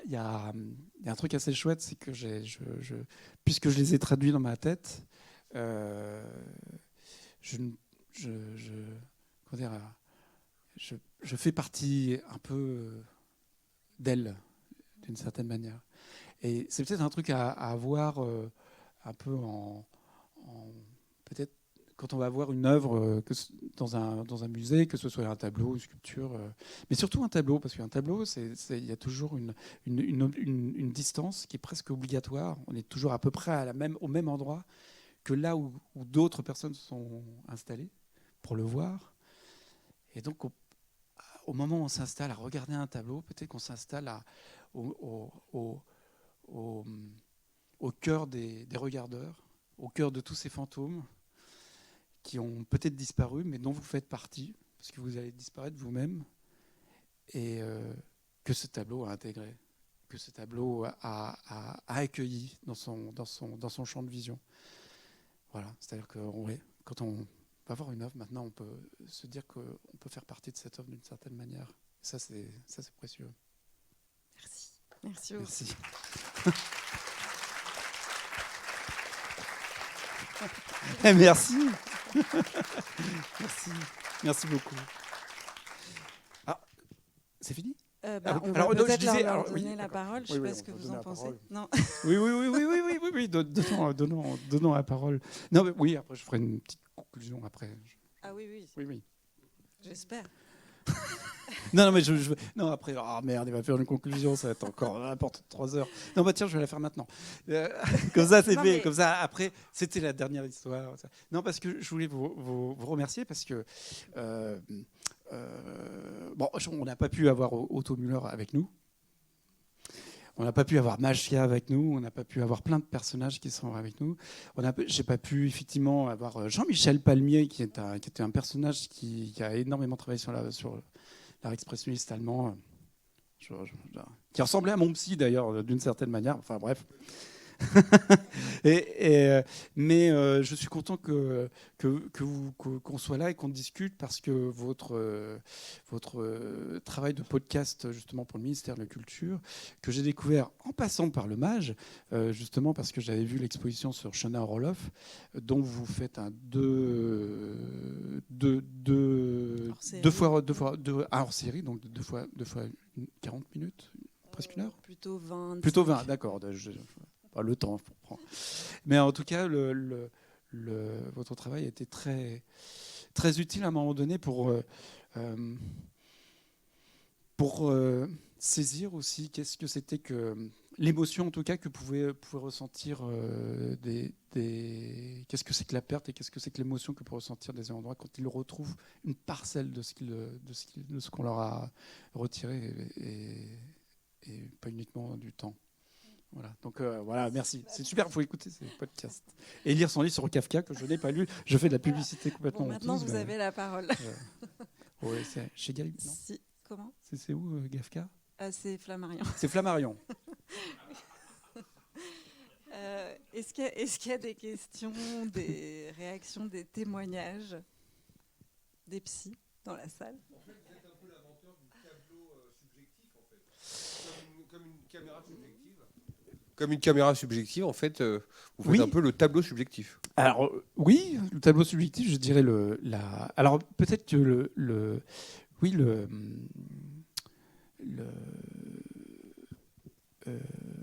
un truc assez chouette, c'est que puisque je les ai traduits dans ma tête, je fais partie un peu d'elle, d'une certaine manière. Et c'est peut-être un truc à avoir un peu peut-être quand on va voir une œuvre dans un musée, que ce soit un tableau, une sculpture, mais surtout un tableau, parce qu'un tableau, il y a toujours une distance qui est presque obligatoire. On est toujours à peu près au même endroit que là où d'autres personnes sont installées pour le voir. Et donc, au moment où on s'installe à regarder un tableau, peut-être qu'on s'installe au cœur des regardeurs, au cœur de tous ces fantômes qui ont peut-être disparu, mais dont vous faites partie, parce que vous allez disparaître vous-même, et que ce tableau a intégré, que ce tableau a accueilli dans son champ de vision. Voilà, c'est-à-dire que quand on va voir une œuvre, maintenant on peut se dire qu'on peut faire partie de cette œuvre d'une certaine manière. Ça, c'est précieux. Merci. Merci beaucoup. Merci. Merci. Merci beaucoup. Ah, c'est fini? On va peut-être leur donner la parole. Je ne sais pas ce que vous en pensez. Non. Oui. Donnons la parole. Non, mais oui, après je ferai une petite conclusion après. Ah oui. Oui. J'espère. Non, mais non, après, merde, il va faire une conclusion, ça va être encore n'importe 3 heures. Non, tiens, je vais la faire maintenant. Comme ça, c'est fait. Mais... Comme ça, après, c'était la dernière histoire. Non, parce que je voulais vous remercier, parce que on n'a pas pu avoir Otto Müller avec nous. On n'a pas pu avoir Machia avec nous, on n'a pas pu avoir plein de personnages qui sont avec nous. J'ai pas pu effectivement avoir Jean-Michel Palmier, qui était un personnage qui a énormément travaillé sur l'art expressionniste allemand, qui ressemblait à mon psy d'ailleurs, d'une certaine manière. Enfin bref. Mais je suis content qu'on soit là et qu'on discute parce que votre travail de podcast justement pour le ministère de la Culture, que j'ai découvert en passant par le MAGE, justement parce que j'avais vu l'exposition sur Shona Roloff, dont vous faites un hors-série, donc deux fois 40 minutes, presque une heure. Plutôt 20. Plutôt 20, d'accord. Pas le temps pour prendre. Mais en tout cas, votre travail a été très, très utile à un moment donné pour saisir aussi qu'est-ce que c'était que l'émotion, en tout cas, que pouvaient ressentir qu'est-ce que c'est que la perte et qu'est-ce que c'est que l'émotion que peuvent ressentir des endroits quand ils retrouvent une parcelle de ce qu'on leur a retiré et pas uniquement du temps. Voilà. Donc voilà, merci. C'est super, il faut écouter ces podcasts. Et lire son livre sur Kafka, que je n'ai pas lu. Je fais de la publicité complètement maintenant, honteuse, vous avez la parole. Ouais, c'est chez Gallimard, non ? Si. Comment ? C'est où, Kafka ? C'est Flammarion. C'est Flammarion. Est-ce qu'il y a des questions, des réactions, des témoignages des psys dans la salle ? En fait, vous êtes un peu l'inventeur du tableau subjectif, en fait. Comme une caméra subjective. Comme une caméra subjective, en fait, vous faites un peu le tableau subjectif. Alors, oui, le tableau subjectif, je dirais Alors, peut-être que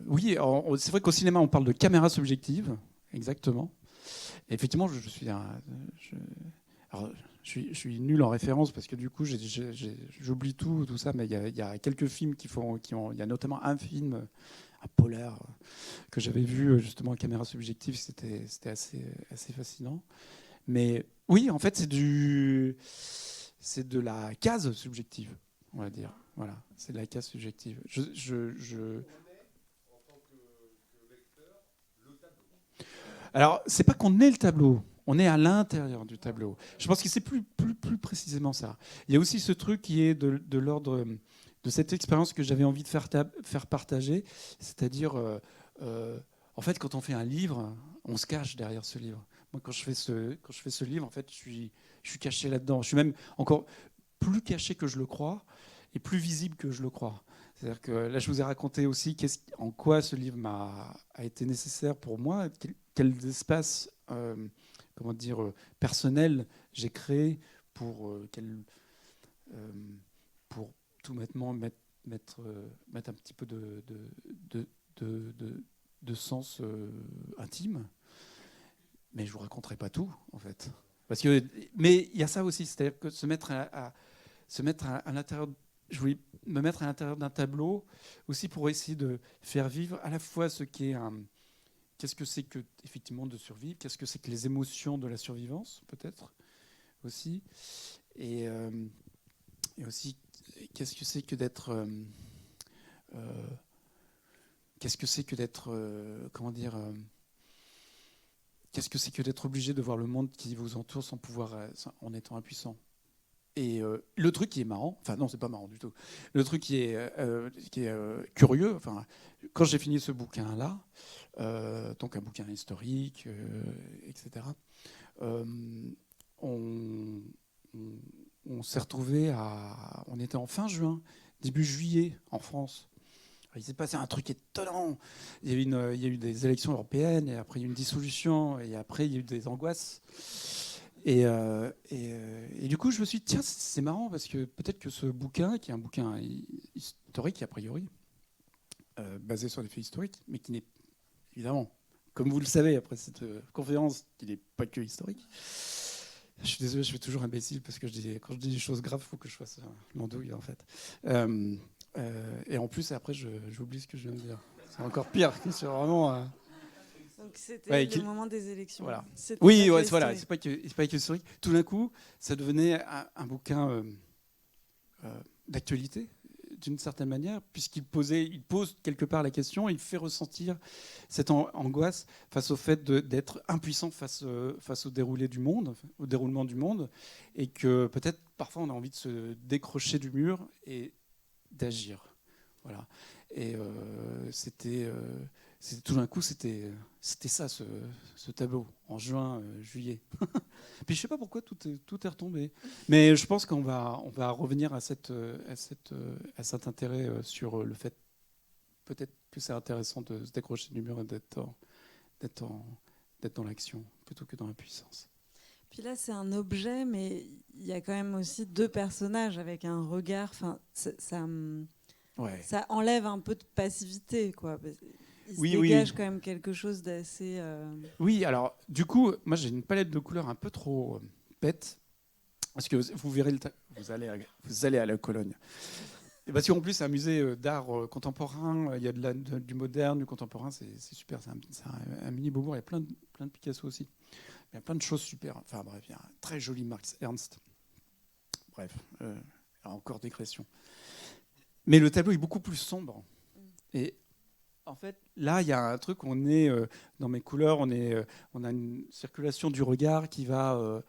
oui, c'est vrai qu'au cinéma, on parle de caméra subjective, exactement. Et effectivement, je suis nul en référence parce que du coup, j'oublie tout ça, mais il y a quelques films il y a notamment un film, un polar, que j'avais vu justement en caméra subjective, c'était assez fascinant. Mais oui, en fait, c'est de la case subjective, on va dire. Voilà, c'est de la case subjective. Alors, c'est pas qu'on est le tableau, on est à l'intérieur du tableau. Je pense que c'est plus précisément ça. Il y a aussi ce truc qui est de l'ordre de cette expérience que j'avais envie de faire partager, c'est-à-dire, en fait, quand on fait un livre, on se cache derrière ce livre. Moi, quand je fais ce livre, en fait, je suis caché là-dedans. Je suis même encore plus caché que je le crois et plus visible que je le crois. C'est-à-dire que là, je vous ai raconté aussi en quoi ce livre a été nécessaire pour moi, quels espaces personnels j'ai créés pour tout maintenant mettre un petit peu de sens intime. Mais je ne vous raconterai pas tout, en fait. Mais il y a ça aussi, c'est-à-dire que se mettre à l'intérieur. Je voulais me mettre à l'intérieur d'un tableau aussi pour essayer de faire vivre à la fois qu'est-ce que c'est que effectivement de survivre, qu'est-ce que c'est que les émotions de la survivance peut-être aussi, et aussi qu'est-ce que c'est que d'être qu'est-ce que c'est que d'être obligé de voir le monde qui vous entoure sans pouvoir en étant impuissant. Et le truc qui est marrant, enfin non, c'est pas marrant du tout. Le truc qui est curieux, enfin, quand j'ai fini ce bouquin-là, donc un bouquin historique, etc. On s'est retrouvé on était en fin juin, début juillet en France. Il s'est passé un truc étonnant. Il y a eu des élections européennes, et après il y a eu une dissolution, et après il y a eu des angoisses. Et du coup, je me suis dit, tiens, c'est marrant, parce que peut-être que ce bouquin, qui est un bouquin historique, a priori, basé sur des faits historiques, mais qui n'est, évidemment, comme vous le savez, après cette conférence, qui n'est pas que historique. Je suis désolé, je suis toujours imbécile, parce que quand je dis des choses graves, il faut que je fasse l'andouille, en fait. Et en plus, après, j'oublie ce que je viens de dire. C'est encore pire. C'est vraiment... Donc c'était le moment des élections. Voilà. Oui, voilà. C'est pas que historique. Tout d'un coup, ça devenait un bouquin d'actualité, d'une certaine manière, puisqu'il pose quelque part la question, il fait ressentir cette angoisse face au fait d'être impuissant face au déroulement du monde, et que peut-être parfois on a envie de se décrocher du mur et d'agir. Voilà. Et c'était tout d'un coup, c'était ça, ce tableau, en juin, juillet. Puis je ne sais pas pourquoi tout est retombé. Mais je pense qu'on va revenir à cet intérêt sur le fait, peut-être que c'est intéressant de se décrocher du mur et d'être dans l'action plutôt que dans la puissance. Puis là, c'est un objet, mais il y a quand même aussi deux personnages avec un regard. Enfin, ça enlève un peu de passivité, quoi. Il se dégage quand même quelque chose d'assez... Oui, alors, du coup, moi, j'ai une palette de couleurs un peu trop bête. Parce que vous verrez, vous allez à la Cologne. Et parce qu'en plus, c'est un musée d'art contemporain. Il y a du moderne, du contemporain. C'est super. C'est un mini Beaubourg. Il y a plein de Picasso aussi. Il y a plein de choses super. Enfin bref, il y a un très joli Max Ernst. Bref, encore digression. Mais le tableau est beaucoup plus sombre. Et en fait, là, il y a un truc, on est dans mes couleurs, on a une circulation du regard qui va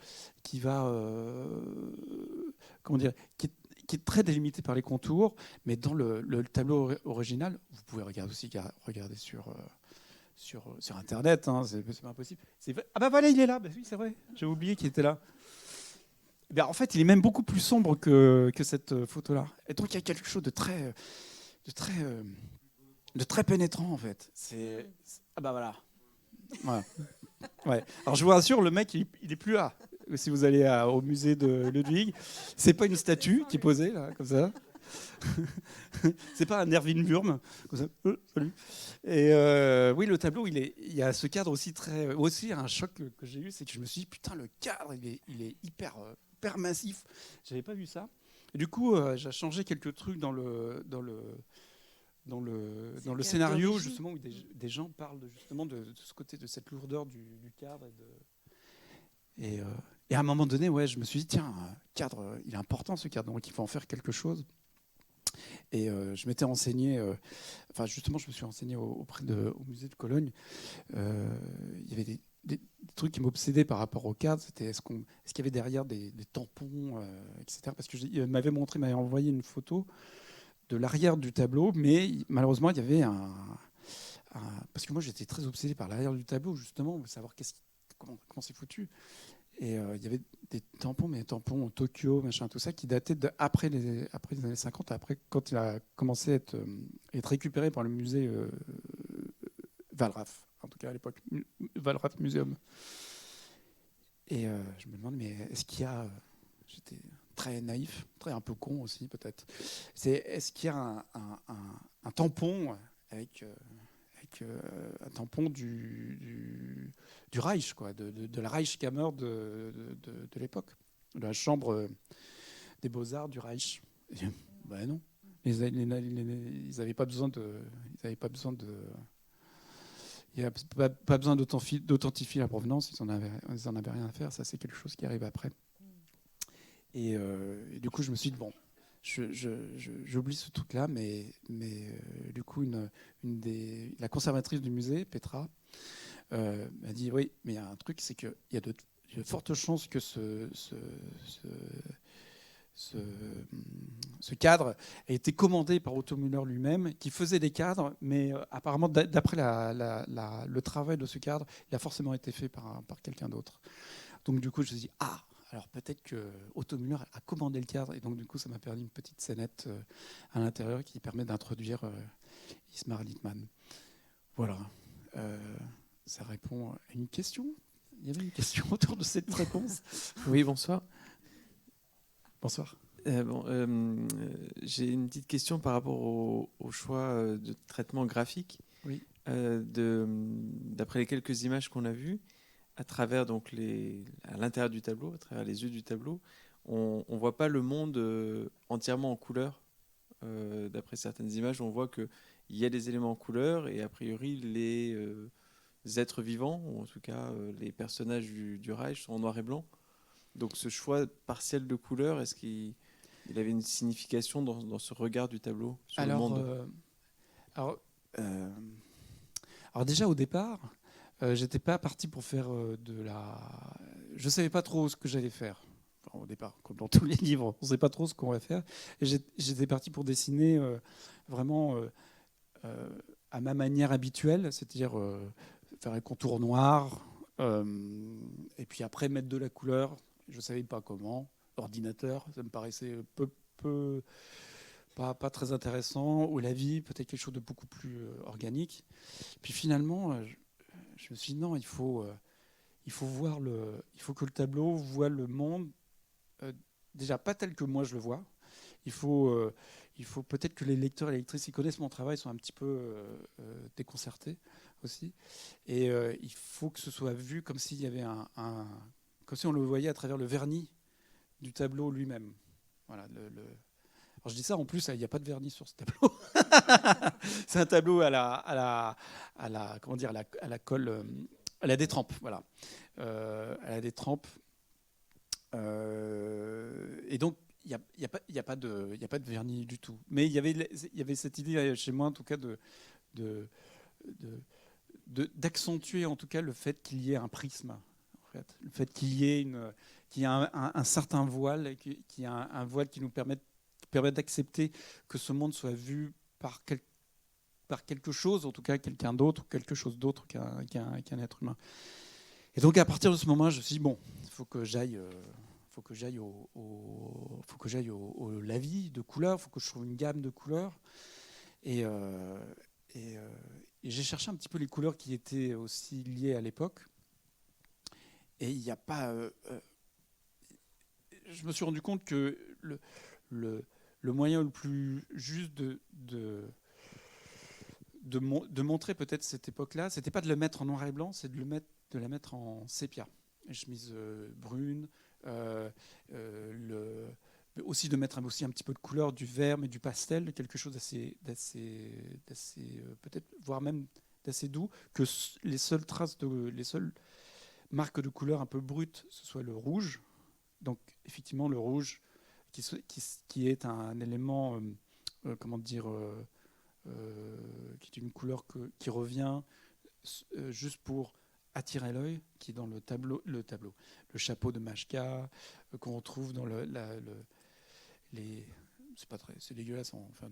comment dire, qui est très délimitée par les contours, mais dans le tableau original, vous pouvez regarder sur Internet, hein, c'est pas impossible. Ah bah voilà, il est là, bah oui, c'est vrai, j'ai oublié qu'il était là. Ben, en fait, il est même beaucoup plus sombre que cette photo-là. Et donc, il y a quelque chose de très pénétrant, en fait. Ah bah voilà. Ouais. Alors, je vous rassure, le mec, il est plus là. Si vous allez au musée de Ludwig, c'est pas une statue qui est posée, là, comme ça. C'est pas un Erwin Wurm, comme ça. Salut. Et oui, le tableau, il y a ce cadre aussi très... Aussi, un choc que j'ai eu, c'est que je me suis dit, putain, le cadre, il est hyper massif. J'avais pas vu ça. Et du coup, j'ai changé quelques trucs dans le scénario, justement, où des gens parlent justement de ce côté, de cette lourdeur du cadre. Et à un moment donné, ouais, je me suis dit, tiens, cadre, il est important ce cadre, donc il faut en faire quelque chose. Et je m'étais renseigné, justement, je me suis renseigné au musée de Cologne. Il y avait des trucs qui m'obsédaient par rapport au cadre. C'était est-ce qu'il y avait derrière des tampons, etc. Parce qu'il m'avait envoyé une photo de l'arrière du tableau, mais malheureusement, il y avait parce que moi, j'étais très obsédé par l'arrière du tableau, justement, savoir comment c'est foutu. Et il y avait des tampons, mais des tampons Tokyo, machin, tout ça, qui dataient après les années 50, après quand il a commencé à être récupéré par le musée Wallraf, en tout cas à l'époque, Wallraf Museum. Et je me demande, mais est-ce qu'il y a... J'étais très naïf, un peu con aussi peut-être. Est-ce qu'il y a un tampon avec un tampon du Reich, quoi, de la Reichskammer de l'époque, de la chambre des beaux-arts du Reich. Ben non, ils n'avaient pas besoin d'authentifier la provenance, ils en avaient rien à faire. Ça, c'est quelque chose qui arrive après. Et du coup, je me suis dit, bon, j'oublie ce truc-là, mais du coup, la conservatrice du musée, Petra, m'a dit, oui, mais il y a un truc, c'est qu'il y a de fortes chances que ce cadre a été commandé par Otto Müller lui-même, qui faisait des cadres, mais apparemment, d'après le travail de ce cadre, il a forcément été fait par quelqu'un d'autre. Donc du coup, je me suis dit, alors peut-être que Otto Müller a commandé le cadre, et donc du coup, ça m'a permis une petite scénette à l'intérieur qui permet d'introduire Ismar Littmann. Voilà. Ça répond à une question. Il y avait une question autour de cette réponse. Oui, bonsoir. Bonsoir. J'ai une petite question par rapport au choix de traitement graphique. Oui. D'après les quelques images qu'on a vues, à travers donc à l'intérieur du tableau, à travers les yeux du tableau, on ne voit pas le monde entièrement en couleur. D'après certaines images, on voit qu'il y a des éléments en couleur et a priori les êtres vivants, ou en tout cas les personnages du Reich sont en noir et blanc. Donc ce choix partiel de couleur, est-ce qu'il avait une signification dans ce regard du tableau sur le monde ? Alors déjà au départ, j'étais pas parti pour faire je savais pas trop ce que j'allais faire. Enfin, au départ, comme dans tous les livres, on sait pas trop ce qu'on va faire. Et j'étais parti pour dessiner vraiment à ma manière habituelle, c'est-à-dire faire un contour noir, et puis après mettre de la couleur. Je ne savais pas comment. Ordinateur, ça me paraissait pas très intéressant. Ou la vie, peut-être quelque chose de beaucoup plus organique. Puis finalement, je me suis dit non, il faut que le tableau voit le monde déjà pas tel que moi je le vois. Il faut peut-être que les lecteurs et les lectrices qui connaissent mon travail soient un petit peu déconcertés aussi. Et il faut que ce soit vu comme s'il y avait comme si on le voyait à travers le vernis du tableau lui-même. Voilà. Alors je dis ça, en plus, il n'y a pas de vernis sur ce tableau. C'est un tableau à la comment dire, à la colle, à la détrempe, voilà, à la détrempe. Et donc il n'y a pas de vernis du tout. Mais il y avait cette idée chez moi, en tout cas, d'accentuer en tout cas le fait qu'il y ait un prisme, en fait. Le fait qu'il y ait un certain voile, qu'il y ait un voile qui nous permette d'accepter que ce monde soit vu par quelque chose, en tout cas quelqu'un d'autre, ou quelque chose d'autre qu'un être humain. Et donc à partir de ce moment, je me suis dit, bon, il faut que j'aille au lavis de couleurs, il faut que je trouve une gamme de couleurs. Et j'ai cherché un petit peu les couleurs qui étaient aussi liées à l'époque. Et il n'y a pas... je me suis rendu compte que le moyen le plus juste de montrer peut-être cette époque-là, c'était pas de le mettre en noir et blanc, c'est de la mettre en sépia. Chemise brune, aussi de mettre aussi un petit peu de couleur, du vert, mais du pastel, quelque chose d'assez peut-être, voire même d'assez doux, que les seules marques de couleur un peu brutes, ce soit le rouge. Donc effectivement le rouge, qui est un élément, comment dire, qui est une couleur qui revient juste pour attirer l'œil, qui est dans le chapeau de Machka, qu'on retrouve dans c'est dégueulasse, enfin,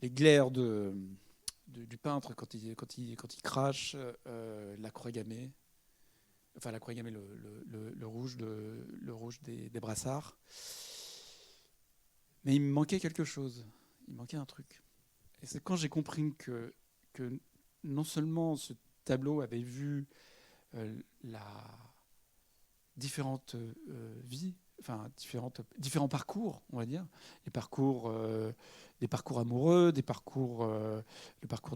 les glaires du peintre quand il crache, la croix gammée, enfin la croix gammée, le rouge des brassards. Mais il me manquait quelque chose, il manquait un truc. Et c'est quand j'ai compris que non seulement ce tableau avait vu la différentes vies, enfin différents parcours, on va dire, des parcours amoureux, le parcours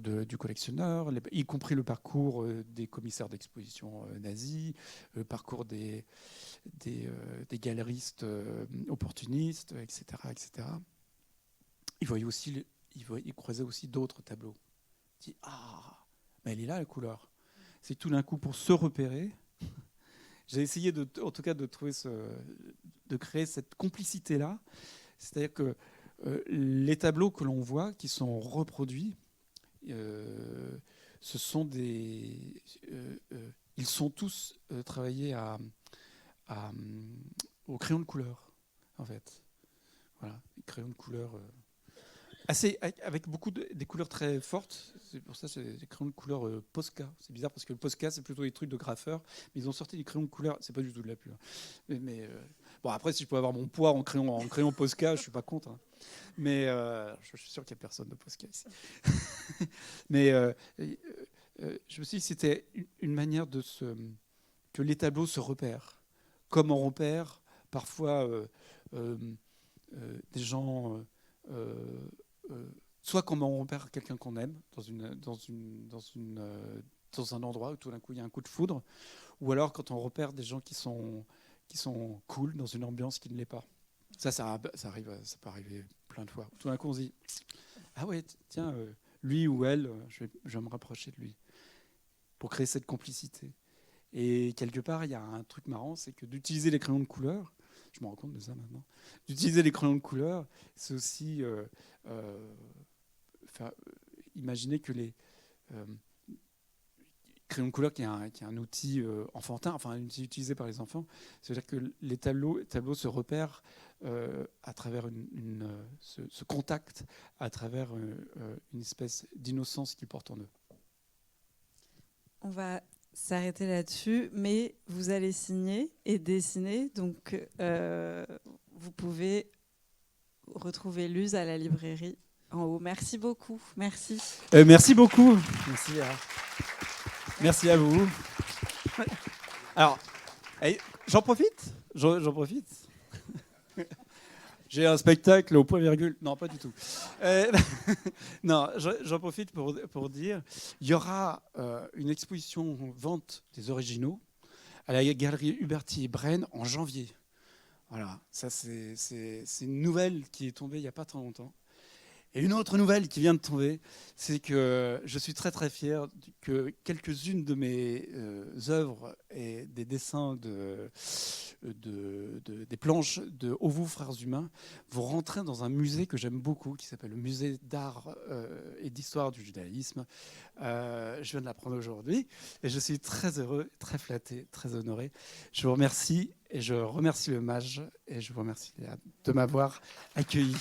du collectionneur, y compris le parcours des commissaires d'exposition nazis, le parcours des galeristes opportunistes, etc., etc. Il croisait aussi d'autres tableaux. Il dit mais elle est là la couleur. C'est tout d'un coup pour se repérer. J'ai essayé en tout cas de créer cette complicité-là. C'est-à-dire que les tableaux que l'on voit, qui sont reproduits, ce sont ils sont tous travaillés au crayon de couleur, en fait. Voilà, crayon de couleur. Avec des couleurs très fortes. C'est pour ça que c'est des crayons de couleur Posca. C'est bizarre parce que le Posca, c'est plutôt des trucs de graffeurs. Mais ils ont sorti des crayons de couleur. C'est pas du tout de la pub. Mais bon, après, si je peux avoir mon poids en crayon Posca, je suis pas contre. Hein. Mais je suis sûr qu'il n'y a personne de Posca ici. Mais je me suis dit que c'était une manière que les tableaux se repèrent. Comme on repère parfois des gens... soit comment on repère quelqu'un qu'on aime dans un endroit où tout d'un coup il y a un coup de foudre, ou alors quand on repère des gens qui sont cool dans une ambiance qui ne l'est pas. Ça peut arriver plein de fois. Tout d'un coup on se dit ouais, tiens, lui ou elle, je vais me rapprocher de lui pour créer cette complicité. Et quelque part il y a un truc marrant, c'est que d'utiliser les crayons de couleur, je me rends compte de ça maintenant. D'utiliser les crayons de couleur, c'est aussi imaginer que crayon de couleur qui est un outil enfantin, enfin un outil utilisé par les enfants. C'est-à-dire que les tableaux se repèrent à travers ce contact, à travers une espèce d'innocence qu'ils portent en eux. On va s'arrêter là-dessus, mais vous allez signer et dessiner, donc vous pouvez retrouver Luz à la librairie en haut. Merci beaucoup. Merci. Merci beaucoup. Merci à vous. Alors, j'en profite. J'ai un spectacle au point virgule. Non, pas du tout. Non, j'en profite pour dire, il y aura une exposition vente des originaux à la galerie Huberti-Braine en janvier. Voilà, ça c'est une nouvelle qui est tombée il n'y a pas très longtemps. Et une autre nouvelle qui vient de tomber, c'est que je suis très très fier que quelques-unes de mes œuvres et des dessins des planches de Auvoux Frères Humains vont rentrer dans un musée que j'aime beaucoup, qui s'appelle le Musée d'art et d'histoire du judaïsme. Je viens de l'apprendre aujourd'hui et je suis très heureux, très flatté, très honoré. Je vous remercie et je remercie le MAJ et je vous remercie de m'avoir accueilli.